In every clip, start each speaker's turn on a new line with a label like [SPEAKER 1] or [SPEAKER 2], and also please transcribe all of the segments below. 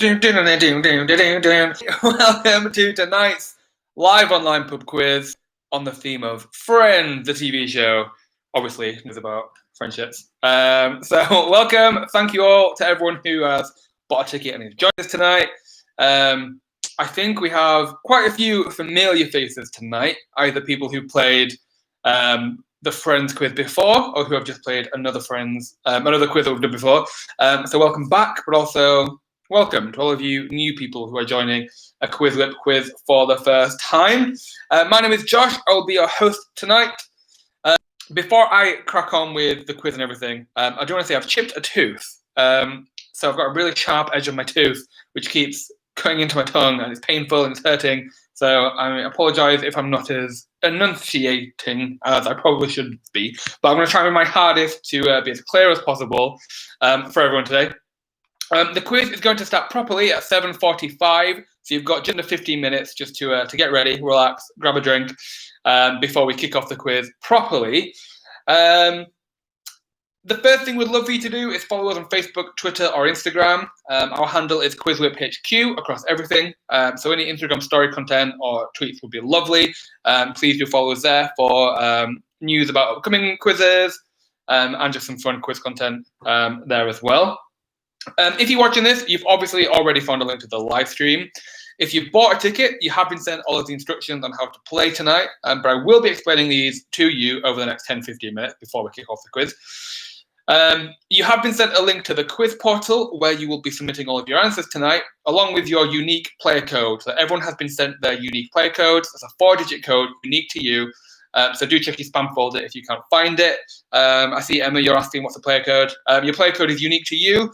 [SPEAKER 1] Welcome to tonight's live online pub quiz on the theme of Friends, the TV show. Obviously, it's about friendships. So welcome. Thank you all to everyone who has bought a ticket and has joined us tonight. I think we have quite a few familiar faces tonight, either people who played the Friends quiz before or who have just played another quiz that we've done before. So welcome back, but also welcome to all of you new people who are joining a QuizWhip quiz for the first time. My name is Josh. I will be your host tonight. Before I crack on with the quiz and everything, I do want to say I've chipped a tooth. So I've got a really sharp edge of my tooth, which keeps going into my tongue, and it's painful and it's hurting. So I apologise if I'm not as enunciating as I probably should be. But I'm going to try my hardest to be as clear as possible for everyone today. The quiz is going to start properly at 7:45, so you've got just under 15 minutes just to get ready, relax, grab a drink before we kick off the quiz properly. The first thing we'd love for you to do is follow us on Facebook, Twitter, or Instagram. Our handle is QuizWhipHQ across everything. So any Instagram story content or tweets would be lovely. Please do follow us there for news about upcoming quizzes and just some fun quiz content there as well. If you're watching this, you've obviously already found a link to the live stream. If you've bought a ticket, you have been sent all of the instructions on how to play tonight, but I will be explaining these to you over the next 10-15 minutes before we kick off the quiz. You have been sent a link to the quiz portal where you will be submitting all of your answers tonight, along with your unique player code. So everyone has been sent their unique player codes. It's a 4-digit code unique to you. So do check your spam folder if you can't find it. I see, Emma, you're asking what's the player code. Your player code is unique to you.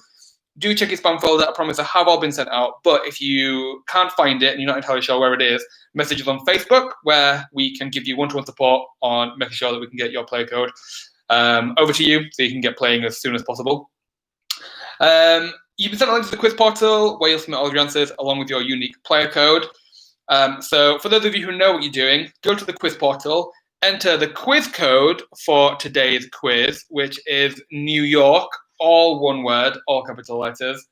[SPEAKER 1] Do check your spam folder. I promise I have all been sent out. But if you can't find it and you're not entirely sure where it is, message us on Facebook where we can give you one-to-one support on making sure that we can get your player code over to you so you can get playing as soon as possible. You've been sent a link to the quiz portal where you'll submit all of your answers along with your unique player code. So for those of you who know what you're doing, go to the quiz portal, enter the quiz code for today's quiz, which is New York, all one word, all capital letters.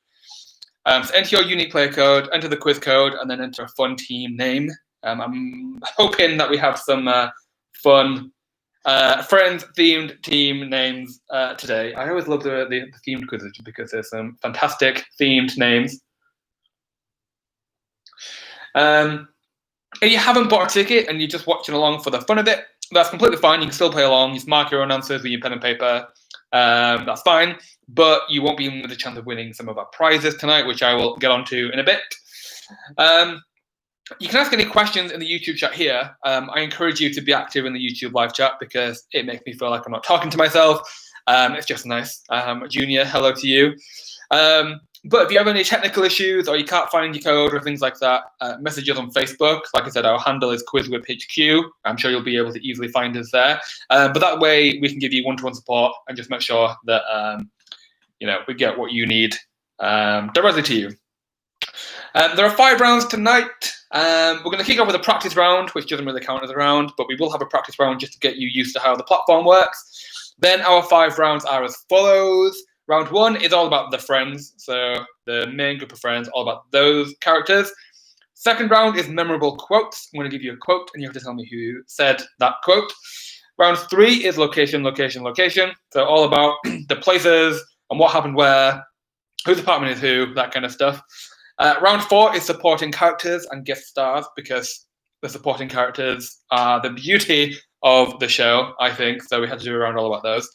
[SPEAKER 1] So enter your unique player code, enter the quiz code, and then enter a fun team name. I'm hoping that we have some fun Friends-themed team names today. I always love the themed quizzes because there's some fantastic themed names. If you haven't bought a ticket and you're just watching along for the fun of it, that's completely fine. You can still play along. You can mark your own answers with your pen and paper. That's fine, but you won't be in with a chance of winning some of our prizes tonight, which I will get onto in a bit. You can ask any questions in the YouTube chat here. I encourage you to be active in the YouTube live chat because it makes me feel like I'm not talking to myself. It's just nice. Junior, hello to you. But if you have any technical issues or you can't find your code or things like that, message us on Facebook. Like I said, our handle is QuizWhipHQ. I'm sure you'll be able to easily find us there. But that way we can give you one-to-one support and just make sure that we get what you need directly to you. There are 5 rounds tonight. We're going to kick off with a practice round, which doesn't really count as a round, but we will have a practice round just to get you used to how the platform works. Then our 5 rounds are as follows. Round 1 is all about the friends, so the main group of friends, all about those characters. Second round is memorable quotes. I'm going to give you a quote, and you have to tell me who said that quote. Round 3 is location, location, location. So all about the places and what happened where, whose apartment is who, that kind of stuff. Round 4 is supporting characters and guest stars because the supporting characters are the beauty of the show, I think. So we had to do a round all about those.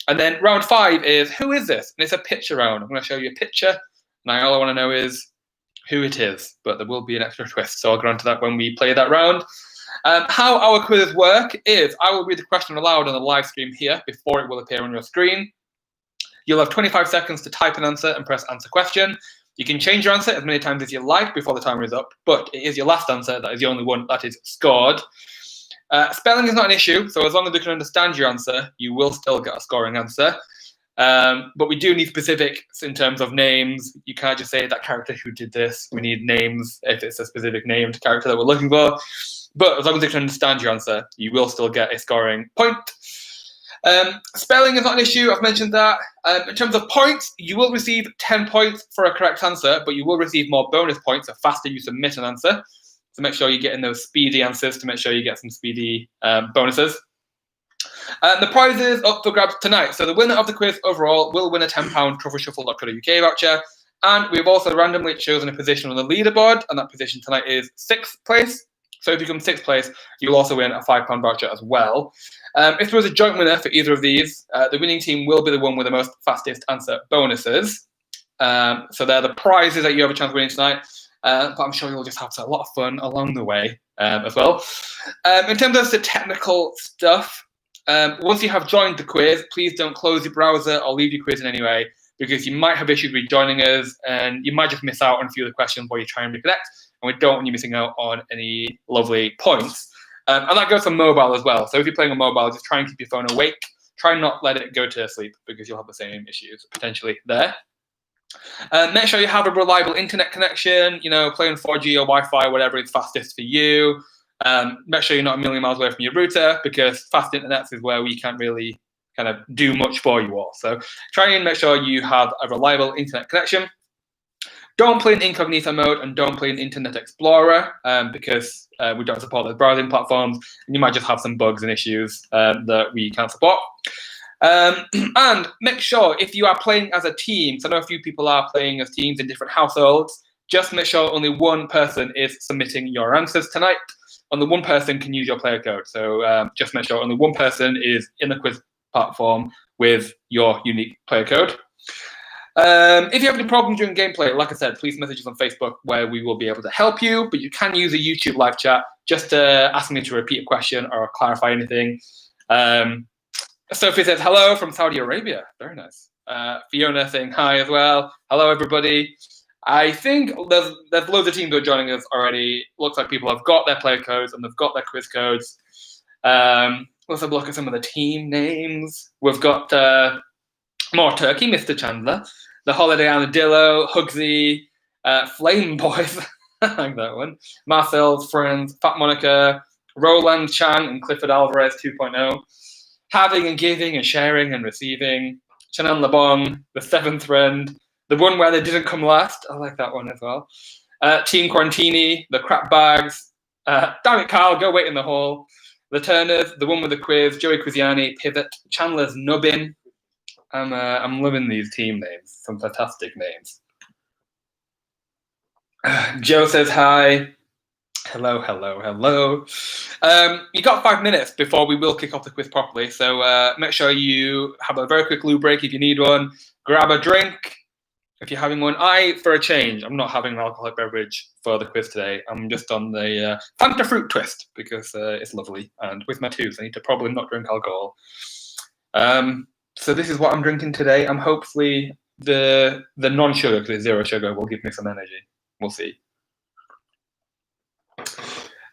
[SPEAKER 1] And then round 5 is who is this? And it's a picture round. I'm going to show you a picture. And all I want to know is who it is. But there will be an extra twist. So I'll get onto that when we play that round. How our quizzes work is I will read the question aloud on the live stream here before it will appear on your screen. You'll have 25 seconds to type an answer and press answer question. You can change your answer as many times as you like before the timer is up, but it is your last answer that is the only one that is scored. Spelling is not an issue, so as long as you can understand your answer, you will still get a scoring answer. But we do need specifics in terms of names. You can't just say that character who did this. We need names if it's a specific named character that we're looking for. But as long as you can understand your answer, you will still get a scoring point. Spelling is not an issue. I've mentioned that. In terms of points, you will receive 10 points for a correct answer, but you will receive more bonus points the faster you submit an answer. So make sure you get in those speedy answers to make sure you get some speedy bonuses. The prizes up for grabs tonight. So the winner of the quiz overall will win a £10 truffleshuffle.co.uk voucher. And we've also randomly chosen a position on the leaderboard, and that position tonight is 6th place. So if you come 6th place, you'll also win a £5 voucher as well. If there was a joint winner for either of these, the winning team will be the one with the most fastest answer bonuses. So they're the prizes that you have a chance of winning tonight. But I'm sure you'll just have a lot of fun along the way as well. In terms of the technical stuff, once you have joined the quiz, please don't close your browser or leave your quiz in any way, because you might have issues rejoining us and you might just miss out on a few of the questions while you try and reconnect. And we don't want you missing out on any lovely points. And that goes for mobile as well. So if you're playing on mobile, just try and keep your phone awake. Try not let it go to sleep, because you'll have the same issues potentially there. Make sure you have a reliable internet connection. You know, playing 4G or Wi-Fi, whatever is fastest for you. Make sure you're not a million miles away from your router, because fast internet is where we can't really kind of do much for you all. So try and make sure you have a reliable internet connection. Don't play in incognito mode and don't play in Internet Explorer because we don't support those browsing platforms, and you might just have some bugs and issues that we can't support. And make sure if you are playing as a team, so I know a few people are playing as teams in different households, just make sure only one person is submitting your answers tonight. Only one person can use your player code. So just make sure only one person is in the quiz platform with your unique player code. If you have any problems during gameplay, like I said, please message us on Facebook where we will be able to help you, but you can use a YouTube live chat just to ask me to repeat a question or clarify anything. Sophie says hello from Saudi Arabia. Very nice. Fiona saying hi as well. Hello, everybody. I think there's loads of teams who are joining us already. Looks like people have got their player codes and they've got their quiz codes. Let's have a look at some of the team names. We've got More Turkey, Mr. Chandler, The Holiday Armadillo, Hugsy, Flame Boys, I like that one, Marcel's Friends, Fat Monica, Roland Chang and Clifford Alvarez 2.0, Having and Giving and Sharing and Receiving, Shannon LeBon, The Seventh Friend, the one where they didn't come last, I like that one as well, Team Quarantini, The Crap Bags, Damn it Carl, Go Wait in the Hall, The Turners, The One with the Quiz, Joey Quiziani, Pivot, Chandler's Nubbin. I'm loving these team names. Some fantastic names. Joe says hi. Hello, hello, hello. You got 5 minutes before we will kick off the quiz properly, so make sure you have a very quick loo break if you need one. Grab a drink if you're having one. For a change, I'm not having an alcoholic beverage for the quiz today. I'm just on the Fanta Fruit Twist because it's lovely, and with my tooth, I need to probably not drink alcohol. So this is what I'm drinking today. I'm hopefully the non-sugar, because it's 0 sugar, will give me some energy. We'll see.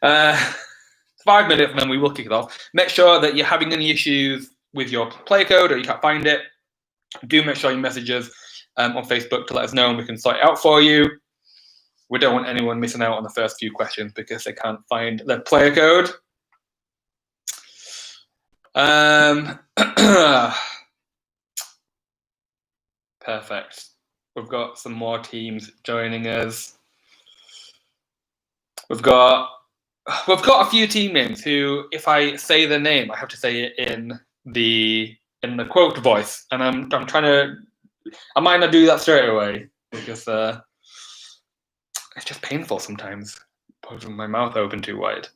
[SPEAKER 1] 5 minutes and then we will kick it off. Make sure that you're having any issues with your play code or you can't find it. Do make sure you message us on Facebook to let us know and we can sort it out for you. We don't want anyone missing out on the first few questions because they can't find their player code. Perfect. We've got some more teams joining us. We've got a few team names who, if I say the name, I have to say it in the quote voice, and I'm trying to. I might not do that straight away because it's just painful sometimes, putting my mouth open too wide.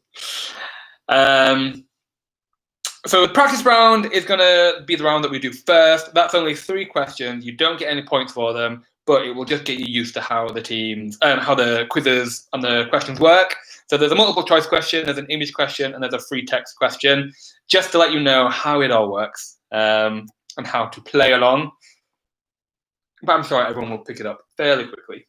[SPEAKER 1] So the practice round is going to be the round that we do first. That's only 3 questions. You don't get any points for them, but it will just get you used to how the teams, how the quizzes and the questions work. So there's a multiple choice question, there's an image question, and there's a free text question, just to let you know how it all works and how to play along. But I'm sure everyone will pick it up fairly quickly.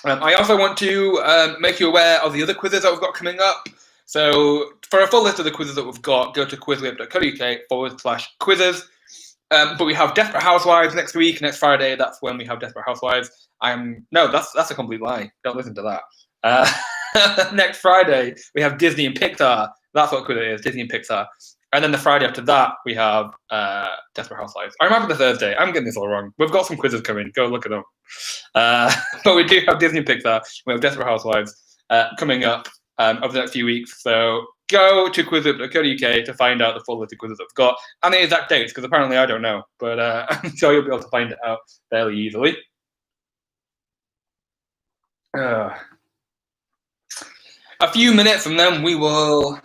[SPEAKER 1] I also want to make you aware of the other quizzes that we've got coming up. So for a full list of the quizzes that we've got, go to quizwhip.co.uk/quizzes. But we have Desperate Housewives next week. Next Friday, that's when we have Desperate Housewives. No, that's a complete lie. Don't listen to that. Next Friday, we have Disney and Pixar. That's what quiz it is, Disney and Pixar. And then the Friday after that, we have Desperate Housewives. I remember the Thursday. I'm getting this all wrong. We've got some quizzes coming. Go look at them. But we do have Disney and Pixar. We have Desperate Housewives coming up over the next few weeks. So go to QuizWhip.co.uk to find out the full list of quizzes I've got and the exact dates, because apparently I don't know. But I'm sure you'll be able to find it out fairly easily. A few minutes and then we will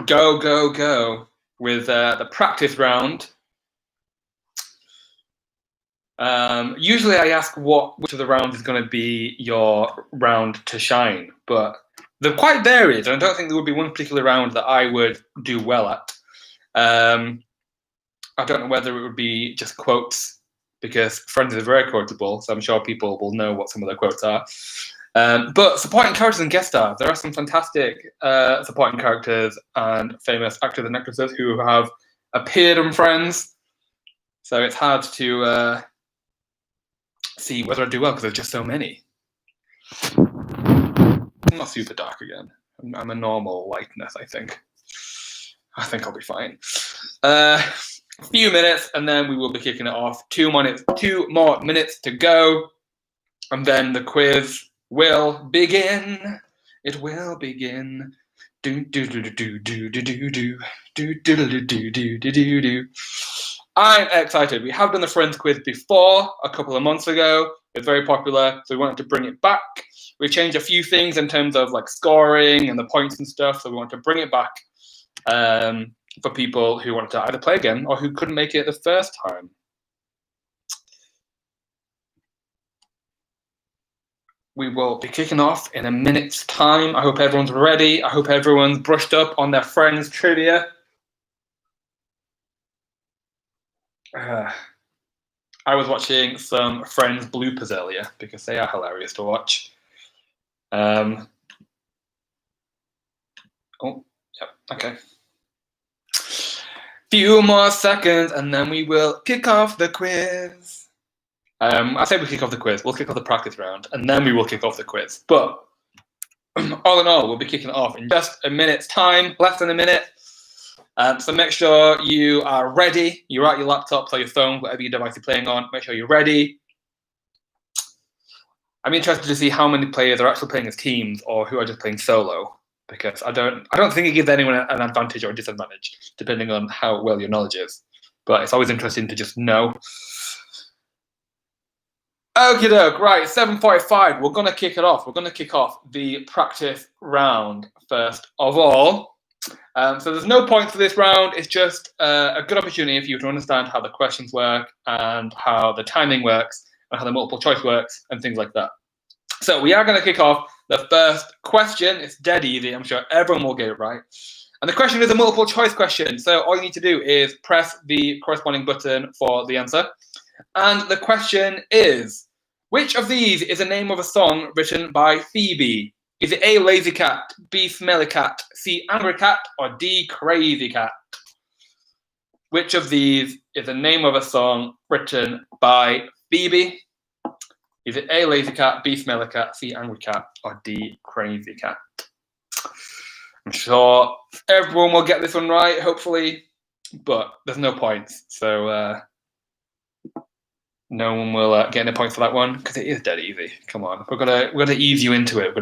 [SPEAKER 1] go with the practice round. Usually I ask which of the rounds is going to be your round to shine, but they're quite varied, and I don't think there would be one particular round that I would do well at. I don't know whether it would be just quotes, because Friends is very quotable, so I'm sure people will know what some of their quotes are. But supporting characters and guest stars, there are some fantastic supporting characters and famous actors and actresses who have appeared in Friends. So it's hard to see whether I do well because there's just so many. I'm not super dark again. I'm a normal lightness, I think. I think I'll be fine. A few minutes and then we will be kicking it off. 2 more minutes to go. And then the quiz will begin. It will begin. Do do do do do do do do do do do do do do do. I'm excited. We have done the Friends quiz before a couple of months ago. It's very popular, so we wanted to bring it back. We changed a few things in terms of like scoring and the points and stuff, so we want to bring it back for people who wanted to either play again or who couldn't make it the first time. We will be kicking off in a minute's time. I hope everyone's ready. I hope everyone's brushed up on their Friends trivia. I was watching some Friends bloopers earlier because they are hilarious to watch. Oh, yep, okay. Few more seconds and then we will kick off the quiz. I say we kick off the quiz. We'll kick off the practice round and then we will kick off the quiz. But all in all, we'll be kicking it off in just a minute's time, less than a minute. So make sure you are ready. You're at your laptops or your phone, whatever your device you're playing on. Make sure you're ready. I'm interested to see how many players are actually playing as teams or who are just playing solo, because I don't think it gives anyone an advantage or a disadvantage depending on how well your knowledge is. But it's always interesting to just know. Okie doke, right, 7:45. We're gonna kick it off. We're gonna kick off the practice round first of all. So there's no points for this round. It's just a good opportunity for you to understand how the questions work and how the timing works and how the multiple choice works and things like that. So we are going to kick off the first question. It's dead easy. I'm sure everyone will get it right. And the question is a multiple choice question. So all you need to do is press the corresponding button for the answer. And the question is, which of these is the name of a song written by Phoebe? Is it A, Lazy Cat, B, Smelly Cat, C, Angry Cat, or D, Crazy Cat? Which of these is the name of a song written by Phoebe? Is it A, Lazy Cat, B, Smelly Cat, C, Angry Cat, or D, Crazy Cat? I'm sure everyone will get this one right, hopefully, but there's no points, so no one will get any points for that one because it is dead easy. Come on, we're gonna ease you into it.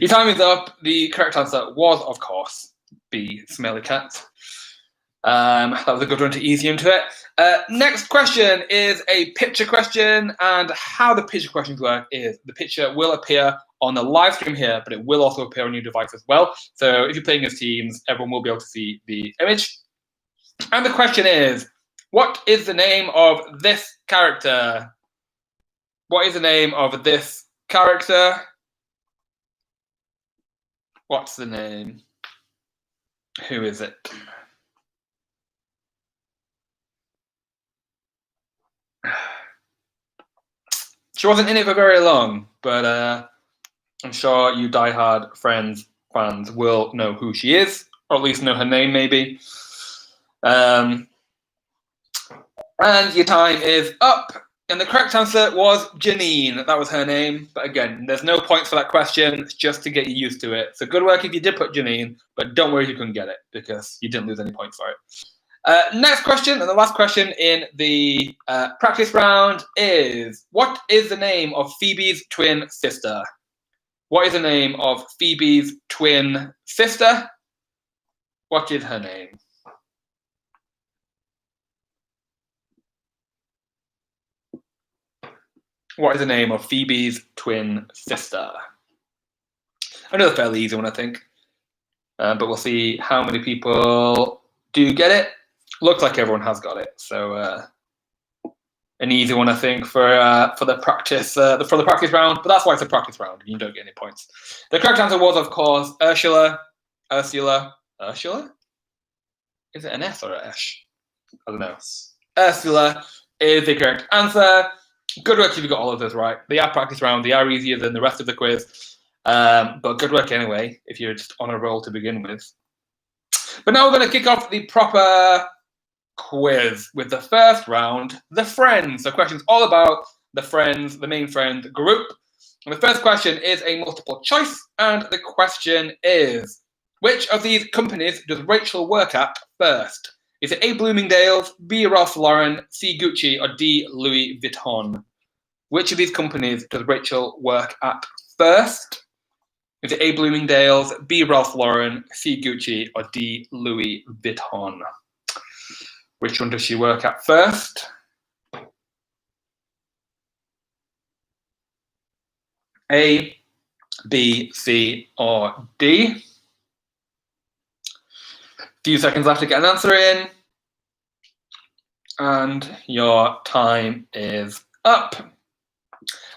[SPEAKER 1] Your time is up. The correct answer was, of course, B, Smelly Cat. That was a good one to ease you into it. Next question is a picture question, and how the picture questions work is the picture will appear on the live stream here, but it will also appear on your device as well. So if you're playing as teams, everyone will be able to see the image. And the question is, what is the name of this character? What is the name of this character? What's the name? Who is it? She wasn't in it for very long, but I'm sure you diehard Friends fans will know who she is, or at least know her name, maybe. And your time is up. And the correct answer was Janine. That was her name. But again, there's no points for that question. It's just to get you used to it. So good work if you did put Janine, but don't worry if you couldn't get it because you didn't lose any points for it. Next question, and the last question in the practice round is, what is the name of Phoebe's twin sister? What is the name of Phoebe's twin sister? What is her name? What is the name of Phoebe's twin sister? Another fairly easy one, I think. But we'll see how many people do get it. Looks like everyone has got it. So an easy one, I think, for the practice round. But that's why it's a practice round. You don't get any points. The correct answer was, of course, Ursula. Ursula? Is it an S or an Esh? I don't know. Ursula is the correct answer. Good work if you got all of those right. They are practice round. They are easier than the rest of the quiz. But good work anyway, if you're just on a roll to begin with. But now we're going to kick off the proper quiz with the first round, the Friends. So questions all about the Friends, the main friend group. And the first question is a multiple choice. And the question is, which of these companies does Rachel work at first? Is it A, Bloomingdale's, B, Ralph Lauren, C, Gucci, or D, Louis Vuitton? Which of these companies does Rachel work at first? Is it A, Bloomingdale's, B, Ralph Lauren, C, Gucci, or D, Louis Vuitton? Which one does she work at first? A, B, C, or D? Few seconds left to get an answer in. And your time is up.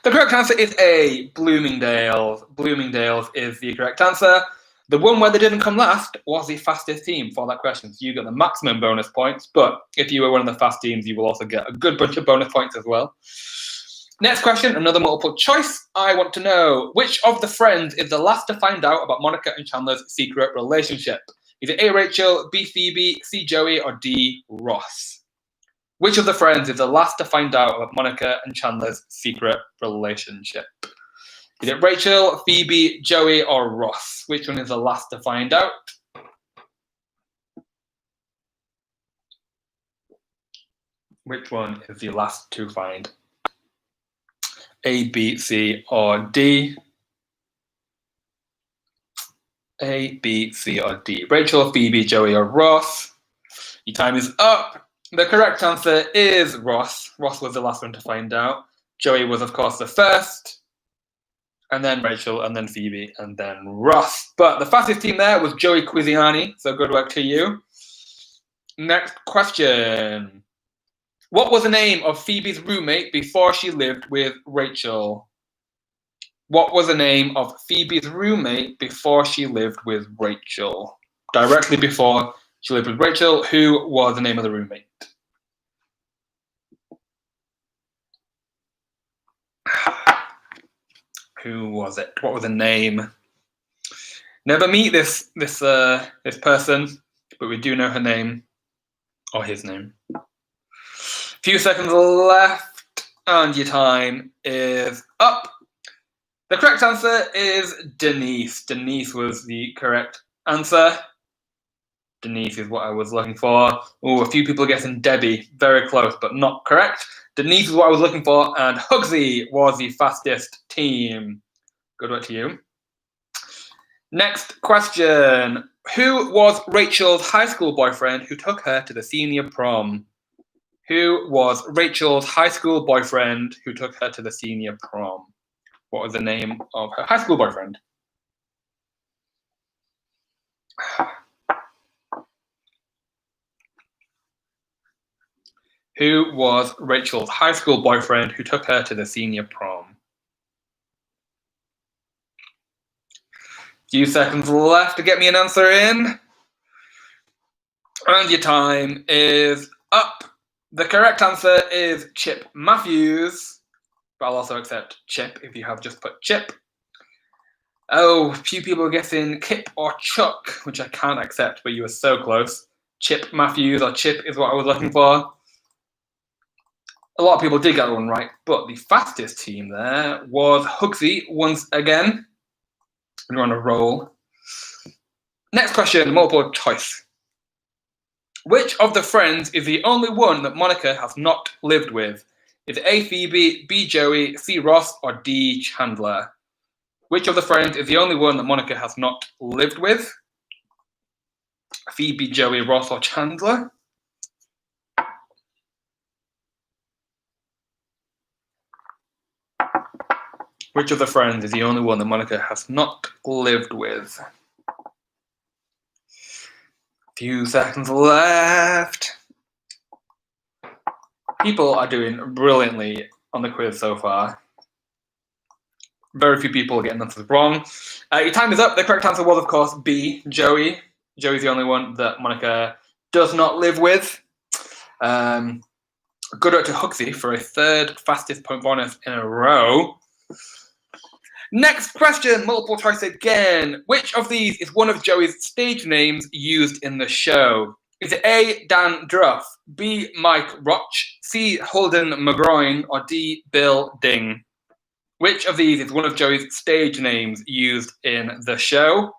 [SPEAKER 1] The correct answer is A, Bloomingdale's. Bloomingdale's is the correct answer. The one where they didn't come last was the fastest team for that question. So you got the maximum bonus points, but if you were one of the fast teams, you will also get a good bunch of bonus points as well. Next question, another multiple choice. I want to know, which of the friends is the last to find out about Monica and Chandler's secret relationship? Is it A, Rachel, B, Phoebe, C, Joey, or D, Ross? Which of the friends is the last to find out about Monica and Chandler's secret relationship? Is it Rachel, Phoebe, Joey, or Ross? Which one is the last to find out? Which one is the last to find? A, B, C, or D? A, B, C, or D? Rachel, Phoebe, Joey, or Ross? Your time is up. The correct answer is Ross. Ross was the last one to find out. Joey was, of course, the first. And then Rachel, and then Phoebe, and then Ross. But the fastest team there was Joey Quiziani, so good work to you. Next question. What was the name of Phoebe's roommate before she lived with Rachel? What was the name of Phoebe's roommate before she lived with Rachel? Directly before she lived with Rachel, who was the name of the roommate? Who was it? What was the name? Never meet this person, but we do know her name or his name. Few seconds left, and your time is up. The correct answer is Denise. Denise was the correct answer. Denise is what I was looking for. Oh, a few people guessing Debbie. Very close, but not correct. Denise is what I was looking for, and Hugsy was the fastest team. Good work to you. Next question. Who was Rachel's high school boyfriend who took her to the senior prom? Who was Rachel's high school boyfriend who took her to the senior prom? What was the name of her high school boyfriend? Who was Rachel's high school boyfriend who took her to the senior prom? Few seconds left to get me an answer in. And your time is up. The correct answer is Chip Matthews. But I'll also accept Chip if you have just put Chip. Oh, a few people are guessing Kip or Chuck, which I can't accept, but you were so close. Chip Matthews or Chip is what I was looking for. A lot of people did get that one right, but the fastest team there was Hugsy once again. We're on a roll. Next question, multiple choice. Which of the friends is the only one that Monica has not lived with? Is it A, Phoebe, B, Joey, C, Ross, or D, Chandler? Which of the friends is the only one that Monica has not lived with? Phoebe, Joey, Ross, or Chandler? Which of the friends is the only one that Monica has not lived with? Few seconds left. People are doing brilliantly on the quiz so far. Very few people are getting answers wrong. Your time is up. The correct answer was, of course, B, Joey. Joey's the only one that Monica does not live with. Good luck to Hugsy for a third fastest point bonus in a row. Next question, multiple choice again. Which of these is one of Joey's stage names used in the show? Is it A, Dan Druff, B, Mike Roch, C, Holden McGroin, or D, Bill Ding? Which of these is one of Joey's stage names used in the show?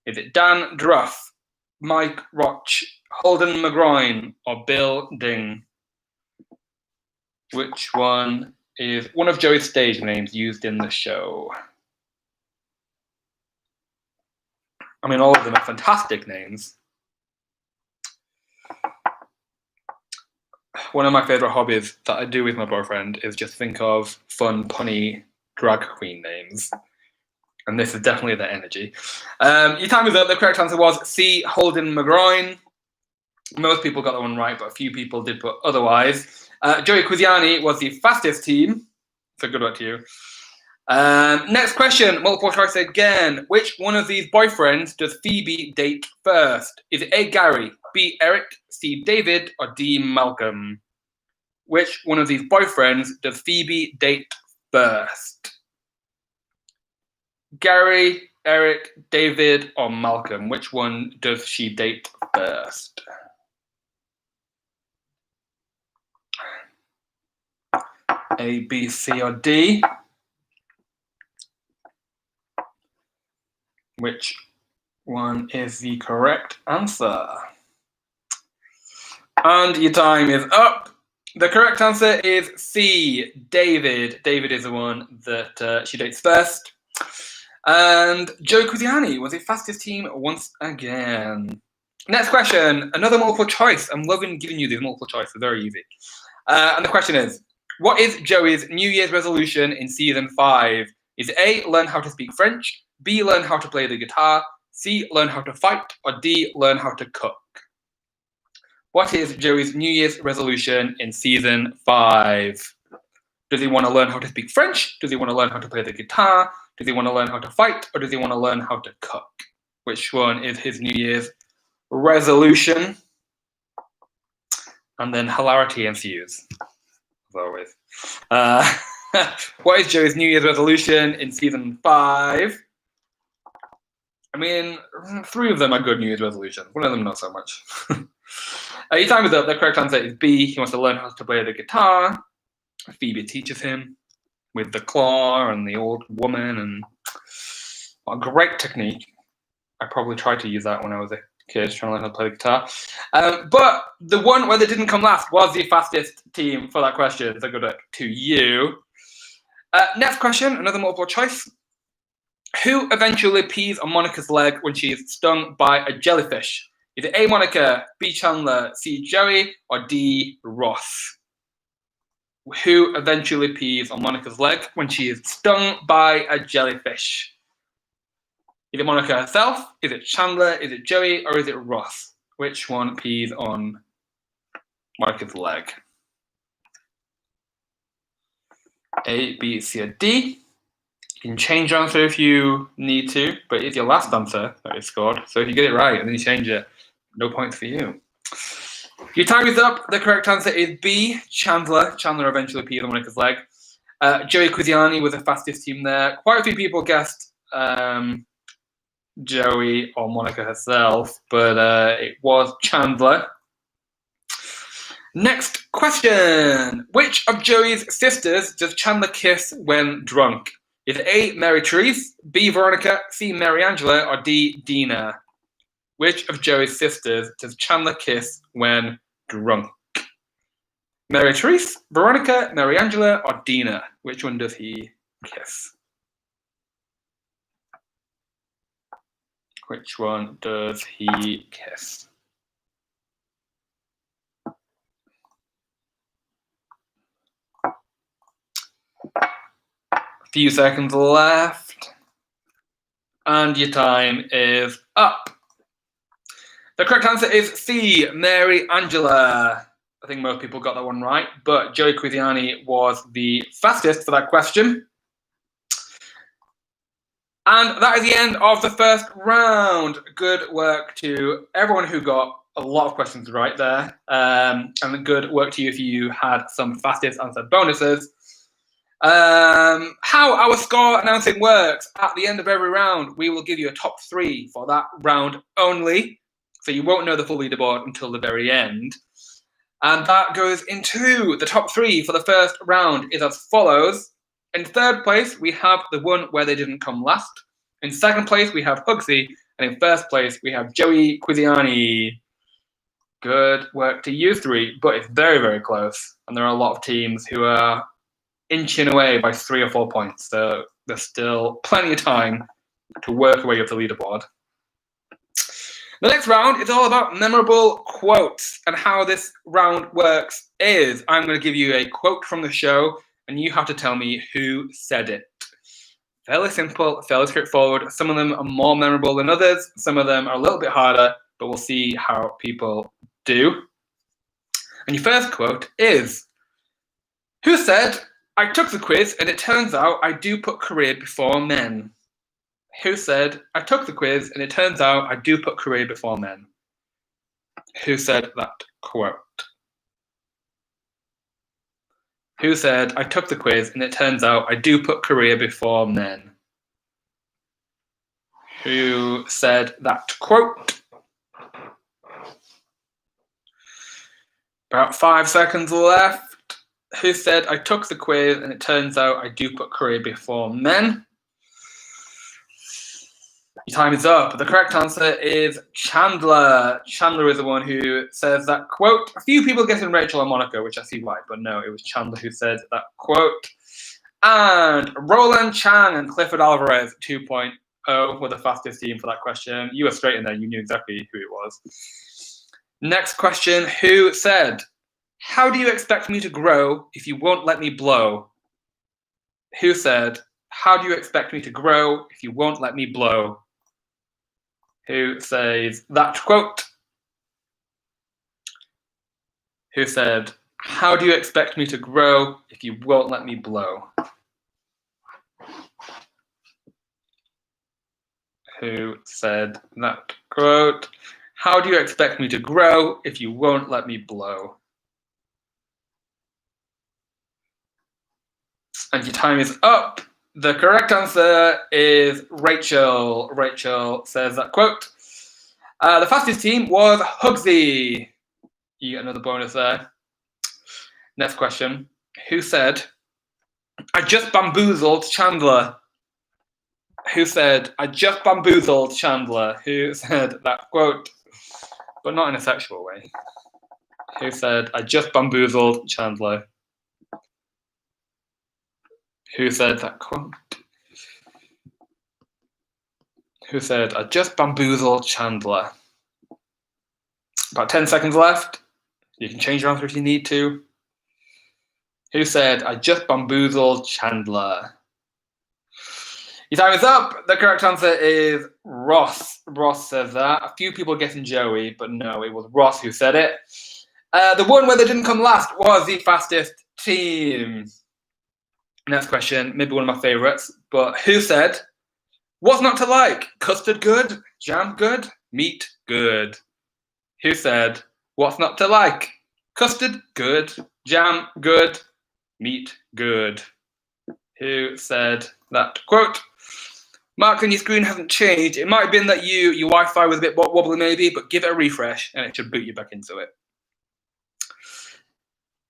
[SPEAKER 1] Is it Dan Druff, Mike Roch, Holden McGroin, or Bill Ding? Which one is one of Joey's stage names used in the show? I mean, all of them are fantastic names. One of my favourite hobbies that I do with my boyfriend is just think of fun, punny drag queen names. And this is definitely that energy. Your time is up. The correct answer was C, Holden McGroin. Most people got that one right, but a few people did put otherwise. Joey Quiziani was the fastest team. So good luck to you. Next question, multiple choice again. Which one of these boyfriends does Phoebe date first? Is it A, Gary, B, Eric, C, David, or D, Malcolm? Which one of these boyfriends does Phoebe date first? Gary, Eric, David, or Malcolm? Which one does she date first? A, B, C, or D? Which one is the correct answer? And your time is up. The correct answer is C, David. David is the one that she dates first. And Joe Quiziani was the fastest team once again. Next question, another multiple choice. I'm loving giving you these multiple choice, they're very easy. And the question is, what is Joey's New Year's resolution in season 5? Is it A, learn how to speak French, B, learn how to play the guitar, C, learn how to fight, or D, learn how to cook? What is Joey's New Year's resolution in season 5? Does he want to learn how to speak French? Does he want to learn how to play the guitar? Does he want to learn how to fight? Or does he want to learn how to cook? Which one is his New Year's resolution? And then hilarity ensues, as always. What is Joey's New Year's resolution in season 5? I mean, 3 of them are good New Year's resolutions. One of them not so much. Your time is up. The correct answer is B. He wants to learn how to play the guitar. Phoebe teaches him with the claw and the old woman, and what a great technique. I probably tried to use that when I was a kid, trying to learn how to play the guitar. But the one where they didn't come last was the fastest team for that question. So good luck to you. Next question, another multiple choice. Who eventually pees on Monica's leg when she is stung by a jellyfish? Is it A, Monica, B, Chandler, C, Joey, or D, Ross? Who eventually pees on Monica's leg when she is stung by a jellyfish? Is it Monica herself? Is it Chandler? Is it Joey? Or is it Ross? Which one pees on Monica's leg? A, B, C, or D? You can change your answer if you need to, but it's your last answer that is scored. So if you get it right and then you change it, no points for you. Your time is up. The correct answer is B, Chandler. Chandler eventually peed on Monica's leg. Joey Quiziani was the fastest team there. Quite a few people guessed Joey or Monica herself, but it was Chandler. Next question. Which of Joey's sisters does Chandler kiss when drunk? Is it A, Mary Therese, B, Veronica, C, Mary Angela, or D, Dina? Which of Joey's sisters does Chandler kiss when drunk? Mary Therese, Veronica, Mary Angela, or Dina? Which one does he kiss? Which one does he kiss? A few seconds left. And your time is up. The correct answer is C, Mary Angela. I think most people got that one right, but Joey Quiziani was the fastest for that question. And that is the end of the first round. Good work to everyone who got a lot of questions right there. And good work to you if you had some fastest answer bonuses. How our score announcing works: at the end of every round, we will give you a top 3 for that round only. So you won't know the full leaderboard until the very end. And that goes into the top 3 for the first round is as follows. In third place, we have the one where they didn't come last. In second place, we have Hugsy. And in first place, we have Joey Quiziani. Good work to you 3, but it's very, very close. And there are a lot of teams who are inching away by 3 or 4 points. So there's still plenty of time to work your way up the leaderboard. The next round is all about memorable quotes, and how this round works is I'm going to give you a quote from the show and you have to tell me who said it. Fairly simple, fairly straightforward. Some of them are more memorable than others. Some of them are a little bit harder, but we'll see how people do. And your first quote is, who said, "I took the quiz and it turns out I do put career before men"? Who said, "I took the quiz and it turns out I do put career before men"? Who said that quote? Who said, "I took the quiz and it turns out I do put career before men"? Who said that quote? About 5 seconds left. Who said, "I took the quiz and it turns out I do put career before men"? Your time is up. The correct answer is Chandler. Chandler is the one who says that quote. A few people guessing Rachel or Monica, which I see why, but no, it was Chandler who said that quote. And Roland Chang and Clifford Alvarez 2.0 were the fastest team for that question. You were straight in there. You knew exactly who it was. Next question. Who said, "How do you expect me to grow if you won't let me blow"? Who said, "How do you expect me to grow if you won't let me blow"? Who says that quote? Who said, "How do you expect me to grow if you won't let me blow"? Who said that quote? How do you expect me to grow if you won't let me blow? And your time is up. The correct answer is Rachel. Rachel says that quote. The fastest team was Hugsy. You get another bonus there. Next question. Who said, "I just bamboozled Chandler"? Who said, "I just bamboozled Chandler"? Who said that quote? But not in a sexual way. Who said, "I just bamboozled Chandler"? Who said that quote? Who said, "I just bamboozled Chandler"? About 10 seconds left. You can change your answer if you need to. Who said, "I just bamboozled Chandler"? Your time is up. The correct answer is Ross. Ross says that. A few people guessing Joey, but no, it was Ross who said it. The one where they didn't come last was the fastest team. Next question, maybe one of my favourites, but who said, "What's not to like? Custard good, jam good, meat good"? Who said, "What's not to like? Custard good, jam good, meat good"? Who said that quote? Mark, on your screen hasn't changed. It might have been that your Wi-Fi was a bit wobbly maybe, but give it a refresh and it should boot you back into it.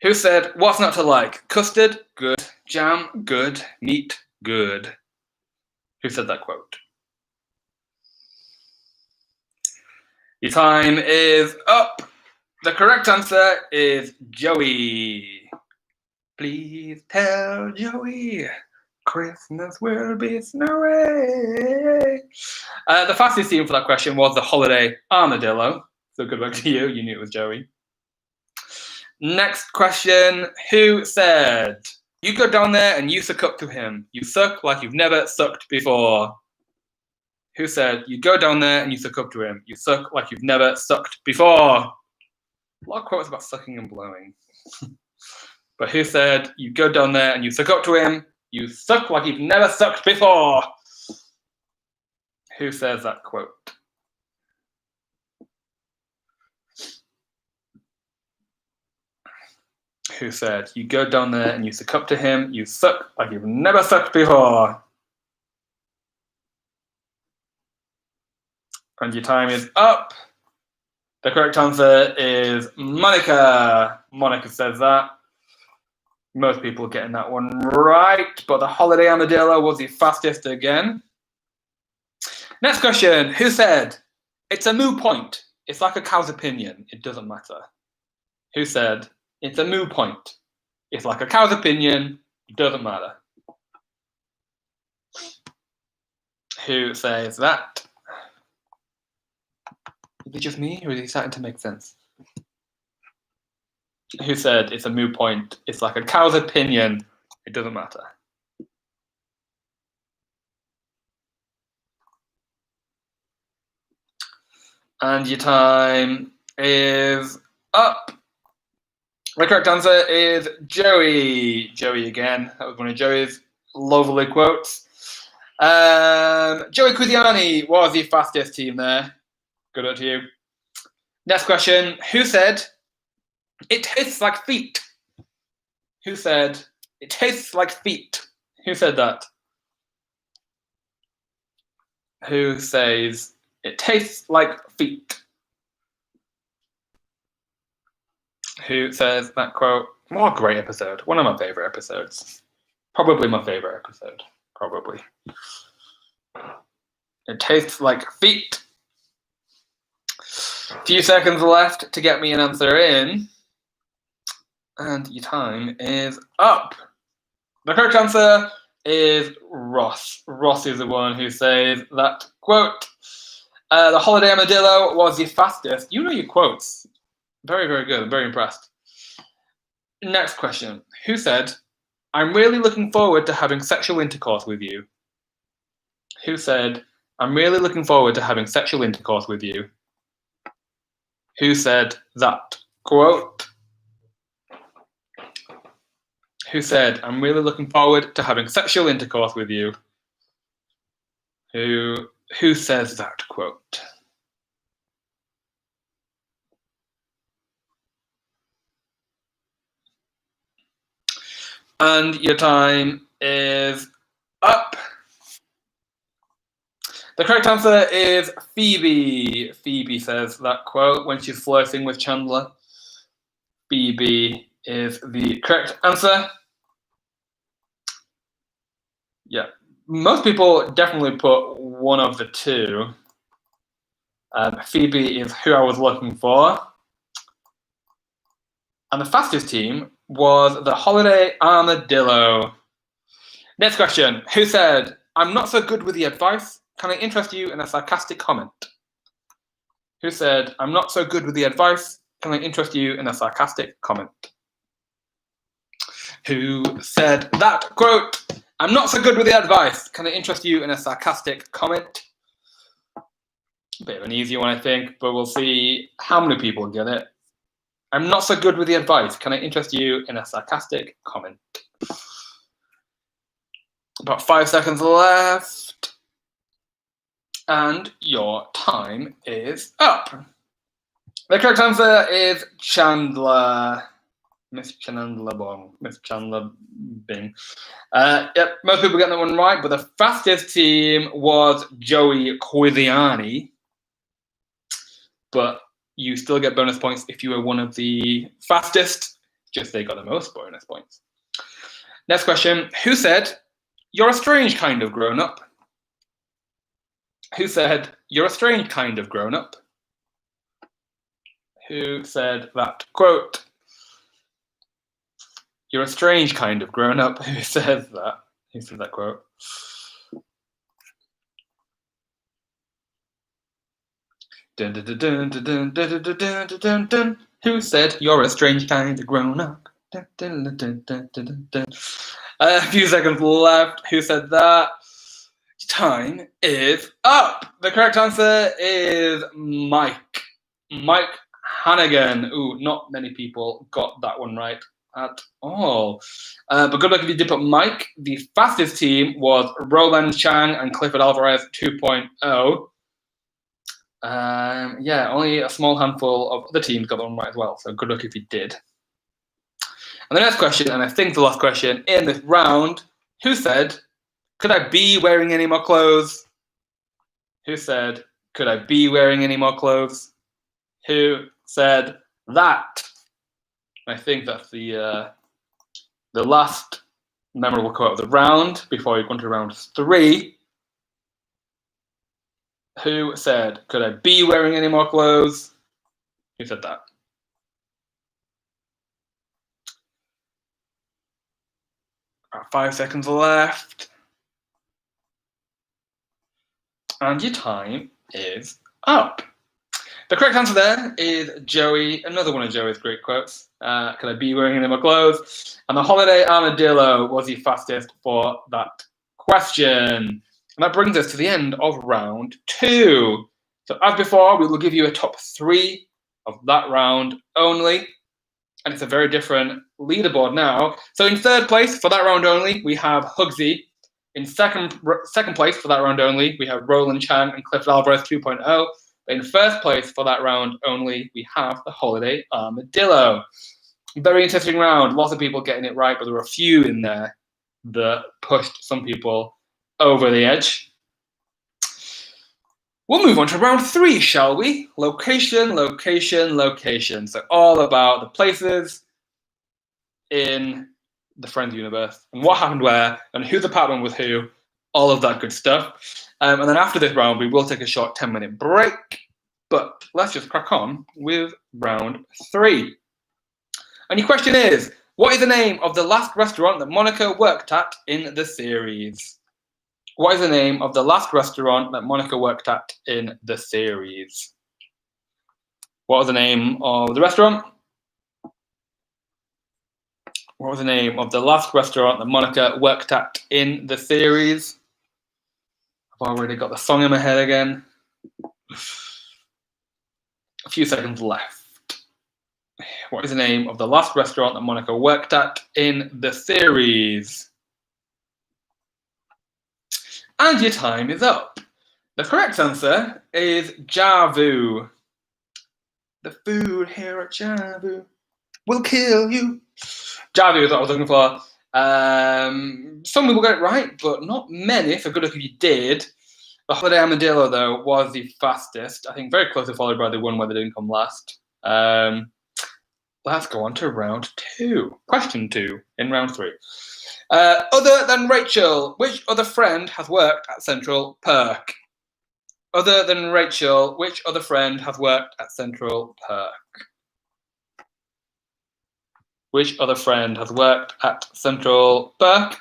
[SPEAKER 1] Who said, what's not to like? Custard, good. Jam, good. Meat, good. Who said that quote? Your time is up. The correct answer is Joey. Please tell Joey Christmas will be snowy. The fastest team for that question was the Holiday Armadillo. So good work to you. You knew it was Joey. Next question. Who said, you go down there and you suck up to him. You suck like you've never sucked before. Who said, you go down there and you suck up to him. You suck like you've never sucked before. A lot of quotes about sucking and blowing. But who said, you go down there and you suck up to him. You suck like you've never sucked before. Who says that quote? Who said, you go down there and you suck up to him. You suck like you've never sucked before. And your time is up. The correct answer is Monica. Monica says that. Most people are getting that one right, but the Holiday Armadillo was the fastest again. Next question. Who said, it's a moot point. It's like a cow's opinion. It doesn't matter. Who said, it's a moot point. It's like a cow's opinion. It doesn't matter. Who says that? Is it just me, or is it starting to make sense? Who said it's a moot point? It's like a cow's opinion. It doesn't matter. And your time is up. The correct answer is Joey. Joey again. That was one of Joey's lovely quotes. Joey Quiziani was the fastest team there. Good luck to you. Next question. Who said, it tastes like feet? Who said, it tastes like feet? Who said that? Who says, it tastes like feet? Who says that quote? What a great episode. One of my favourite episodes. Probably my favourite episode. Probably. It tastes like feet. Few seconds left to get me an answer in. And your time is up. The correct answer is Ross. Ross is the one who says that quote. The Holiday Armadillo was the fastest. You know your quotes. Very, very good. I'm very impressed. Next question. Who said, I'm really looking forward to having sexual intercourse with you? Who said, I'm really looking forward to having sexual intercourse with you? Who said that quote? Who said, I'm really looking forward to having sexual intercourse with you? Who says that quote? And your time is up. The correct answer is Phoebe. Phoebe says that quote when she's flirting with Chandler. Phoebe is the correct answer. Yeah, most people definitely put one of the two. Phoebe is who I was looking for. And the fastest team was the Holiday Armadillo. Next question. Who said, I'm not so good with the advice. Can I interest you in a sarcastic comment? Who said, I'm not so good with the advice. Can I interest you in a sarcastic comment? Who said that quote? I'm not so good with the advice. Can I interest you in a sarcastic comment? A bit of an easy one, I think, but we'll see how many people get it. I'm not so good with the advice. Can I interest you in a sarcastic comment? About 5 seconds left. And your time is up. The correct answer is Chandler. Miss Chandler Bong. Miss Chandler Bing. Yep, most people get that one right, but the fastest team was Joey Quiziani. But you still get bonus points if you were one of the fastest Just they got the most bonus points. Next question. Who said, "You're a strange kind of grown-up"? Who said, "You're a strange kind of grown-up"? Who said that quote? You're a strange kind of grown-up. Who says that? Who said that quote? Dun, dun, dun, dun, dun, dun, dun, dun, dun, dun, dun. Who said you're a strange kind of grown-up? Dun, dun, dun, dun, dun, dun, dun. A few seconds left. Who said that? Time is up. The correct answer is Mike. Mike Hannigan. Ooh, not many people got that one right at all. But good luck if you did put Mike. The fastest team was Roland Chang and Clifford Alvarez 2.0. Yeah, only a small handful of other teams got that one right as well. So good luck if you did. And the next question, and I think the last question in this round, who said, "Could I be wearing any more clothes"? Who said, "Could I be wearing any more clothes"? Who said that? I think that's the last memorable quote of the round before we go into round 3. Who said, "Could I be wearing any more clothes"? Who said that? About 5 seconds left. And your time is up. The correct answer there is Joey, another one of Joey's great quotes. Could I be wearing any more clothes? And the holiday armadillo was the fastest for that question. And that brings us to the end of round 2. So as before, we will give you a top 3 of that round only. And it's a very different leaderboard now. So in third place for that round only, we have Hugsy. In second place for that round only, we have Roland Chang and Clifford Alvarez 2.0. In first place for that round only, we have the Holiday Armadillo. Very interesting round. Lots of people getting it right, but there were a few in there that pushed some people over the edge. We'll move on to round 3, shall we? Location, location, location. So all about the places in the Friends universe and what happened where and who's the partner with who, all of that good stuff. And then after this round, we will take a short 10-minute break. But let's just crack on with round 3. And your question is, what is the name of the last restaurant that Monica worked at in the series? What is the name of the last restaurant that Monica worked at in the series? What was the name of the restaurant? What was the name of the last restaurant that Monica worked at in the series? I've already got the song in my head again. A few seconds left. What is the name of the last restaurant that Monica worked at in the series? And your time is up. The correct answer is Javu. The food here at Javu will kill you. Javu is what I was looking for. Some people got it right, but not many, so good luck if you did. The Holiday Armadillo, though, was the fastest. I think very closely followed by the one where they didn't come last. Let's go on to round 2. Question 2 in round 3. Other than Rachel, which other friend has worked at Central Perk? Other than Rachel, which other friend has worked at Central Perk? Which other friend has worked at Central Perk?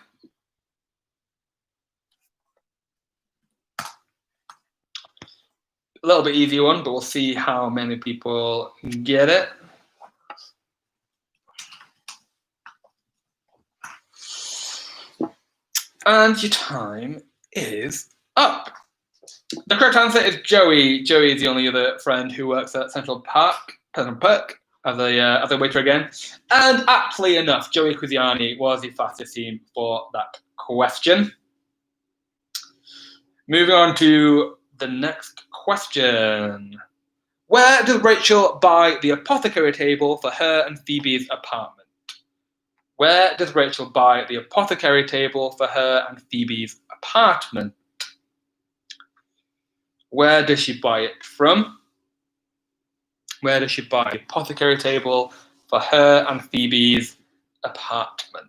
[SPEAKER 1] A little bit easier one, but we'll see how many people get it. And your time is up. The correct answer is Joey. Joey is the only other friend who works at Central Perk as a waiter again. And aptly enough, Joey Quiziani was the fastest team for that question. Moving on to the next question. Where does Rachel buy the apothecary table for her and Phoebe's apartment? Where does Rachel buy the apothecary table for her and Phoebe's apartment? Where does she buy it from? Where does she buy the apothecary table for her and Phoebe's apartment.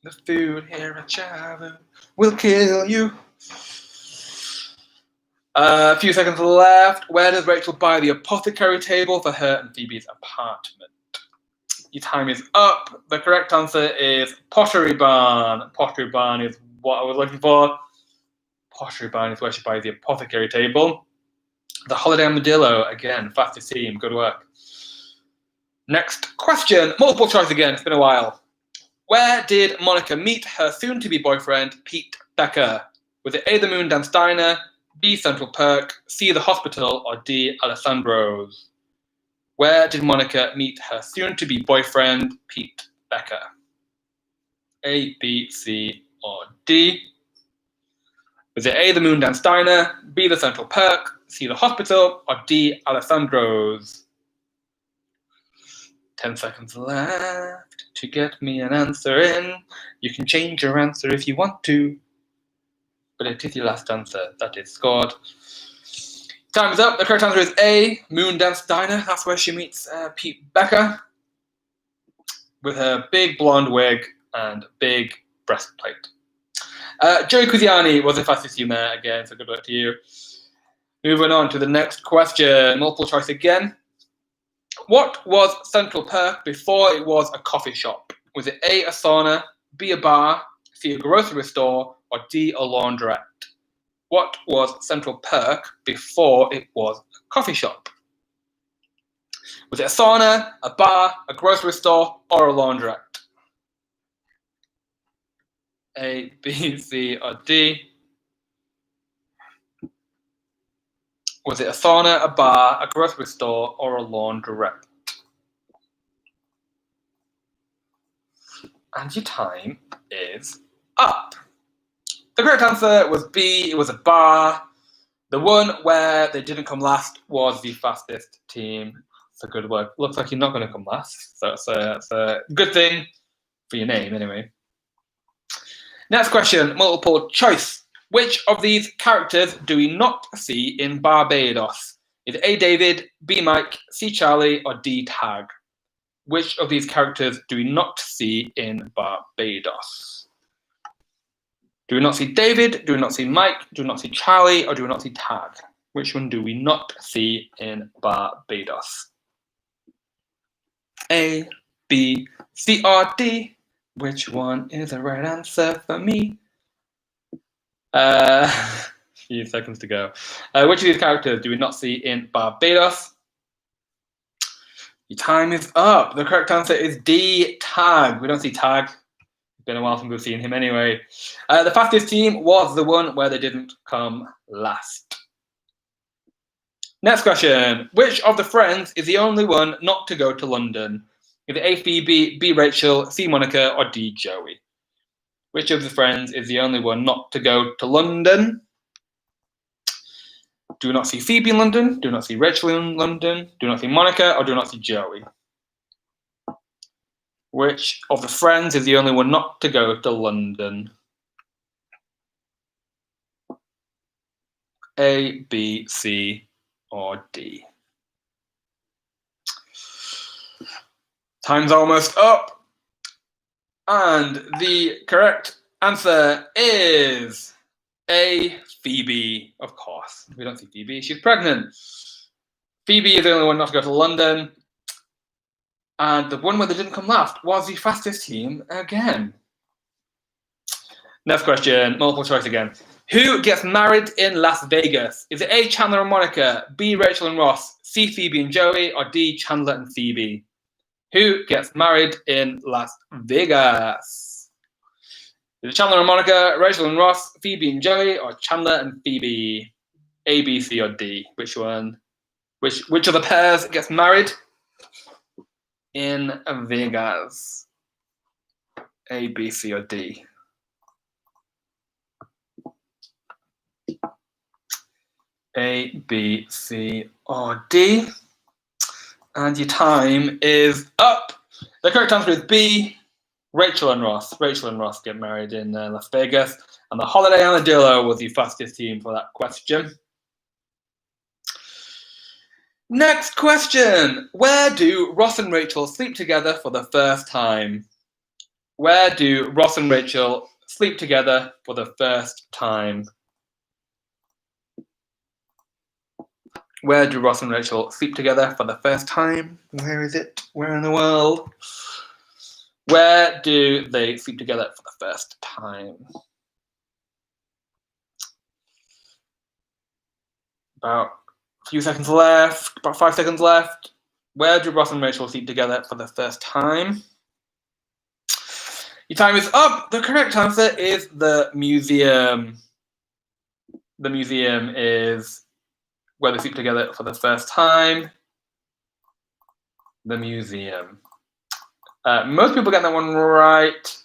[SPEAKER 1] The food here at Java will kill you. A few seconds left. Where does Rachel buy the apothecary table for her and Phoebe's apartment? Your time is up. The correct answer is Pottery Barn. Pottery Barn is what I was looking for. Pottery Barn is where she buys the apothecary table. The Holiday Armadillo, again, fastest team. Good work. Next question. Multiple choice again. It's been a while. Where did Monica meet her soon-to-be boyfriend, Pete Becker? Was it A, the Moondance Diner, B, Central Perk, C, the hospital, or D, Alessandro's? Where did Monica meet her soon-to-be boyfriend, Pete Becker? A, B, C, or D? Was it A, the Moondance Diner, B, the Central Perk, C, the hospital, or D, Alessandro's? 10 seconds left to get me an answer in. You can change your answer if you want to, but it is your last answer that is scored. Time is up. The correct answer is A, Moondance Diner. That's where she meets Pete Becker with her big blonde wig and big breastplate. Joey Cusiani was the fastest team there again, so good luck to you. Moving on to the next question. Multiple choice again. What was Central Perk before it was a coffee shop? Was it A, a sauna, B, a bar, C, a grocery store, or D, a laundrette? What was Central Perk before it was a coffee shop? Was it a sauna, a bar, a grocery store, or a laundrette? A, B, C, or D? Was it a sauna, a bar, a grocery store, or a laundrette? And your time is up. The correct answer was B, it was a bar. The one where they didn't come last was the fastest team. So good work. Looks like you're not going to come last. So it's a good thing for your name anyway. Next question, multiple choice. Which of these characters do we not see in Barbados? Is it A, David, B, Mike, C, Charlie, or D, Tag? Which of these characters do we not see in Barbados? Do we not see David? Do we not see Mike? Do we not see Charlie? Or do we not see Tag? Which one do we not see in Barbados? A, B, C, or D? Which one is the right answer for me? Few seconds to go. Which of these characters do we not see in Barbados? Your time is up. The correct answer is D, Tag. We don't see Tag. It's been a while since we've seen him anyway. The fastest team was the one where they didn't come last. Next question. Which of the friends is the only one not to go to London? Is it A, Phoebe, B, Rachel, C, Monica, or D, Joey? Which of the friends is the only one not to go to London? Do not see Phoebe in London, do not see Rachel in London, do not see Monica, or do not see Joey? Which of the friends is the only one not to go to London? A, B, C, or D? Time's almost up. And the correct answer is A, Phoebe, of course. We don't see Phoebe. She's pregnant. Phoebe is the only one not to go to London. And the one where they didn't come last was the fastest team again. Next question, multiple choice again. Who gets married in Las Vegas? Is it A, Chandler and Monica, B, Rachel and Ross, C, Phoebe and Joey, or D, Chandler and Phoebe? Who gets married in Las Vegas? Is it Chandler and Monica, Rachel and Ross, Phoebe and Joey, or Chandler and Phoebe? A, B, C, or D? Which one? Which of the pairs gets married in Vegas? A, B, C, or D? A, B, C, or D? And your time is up. The correct answer is B, Rachel and Ross. Rachel and Ross get married in Las Vegas. And the Holiday Armadillo was the fastest team for that question. Next question. Where do Ross and Rachel sleep together for the first time? Where do Ross and Rachel sleep together for the first time? Where do Ross and Rachel sleep together for the first time? Where is it? Where in the world? Where do they sleep together for the first time? About a few seconds left, about 5 seconds left. Where do Ross and Rachel sleep together for the first time? Your time is up. The correct answer is the museum. The museum is where they sleep together for the first time. The museum. Most people get that one right.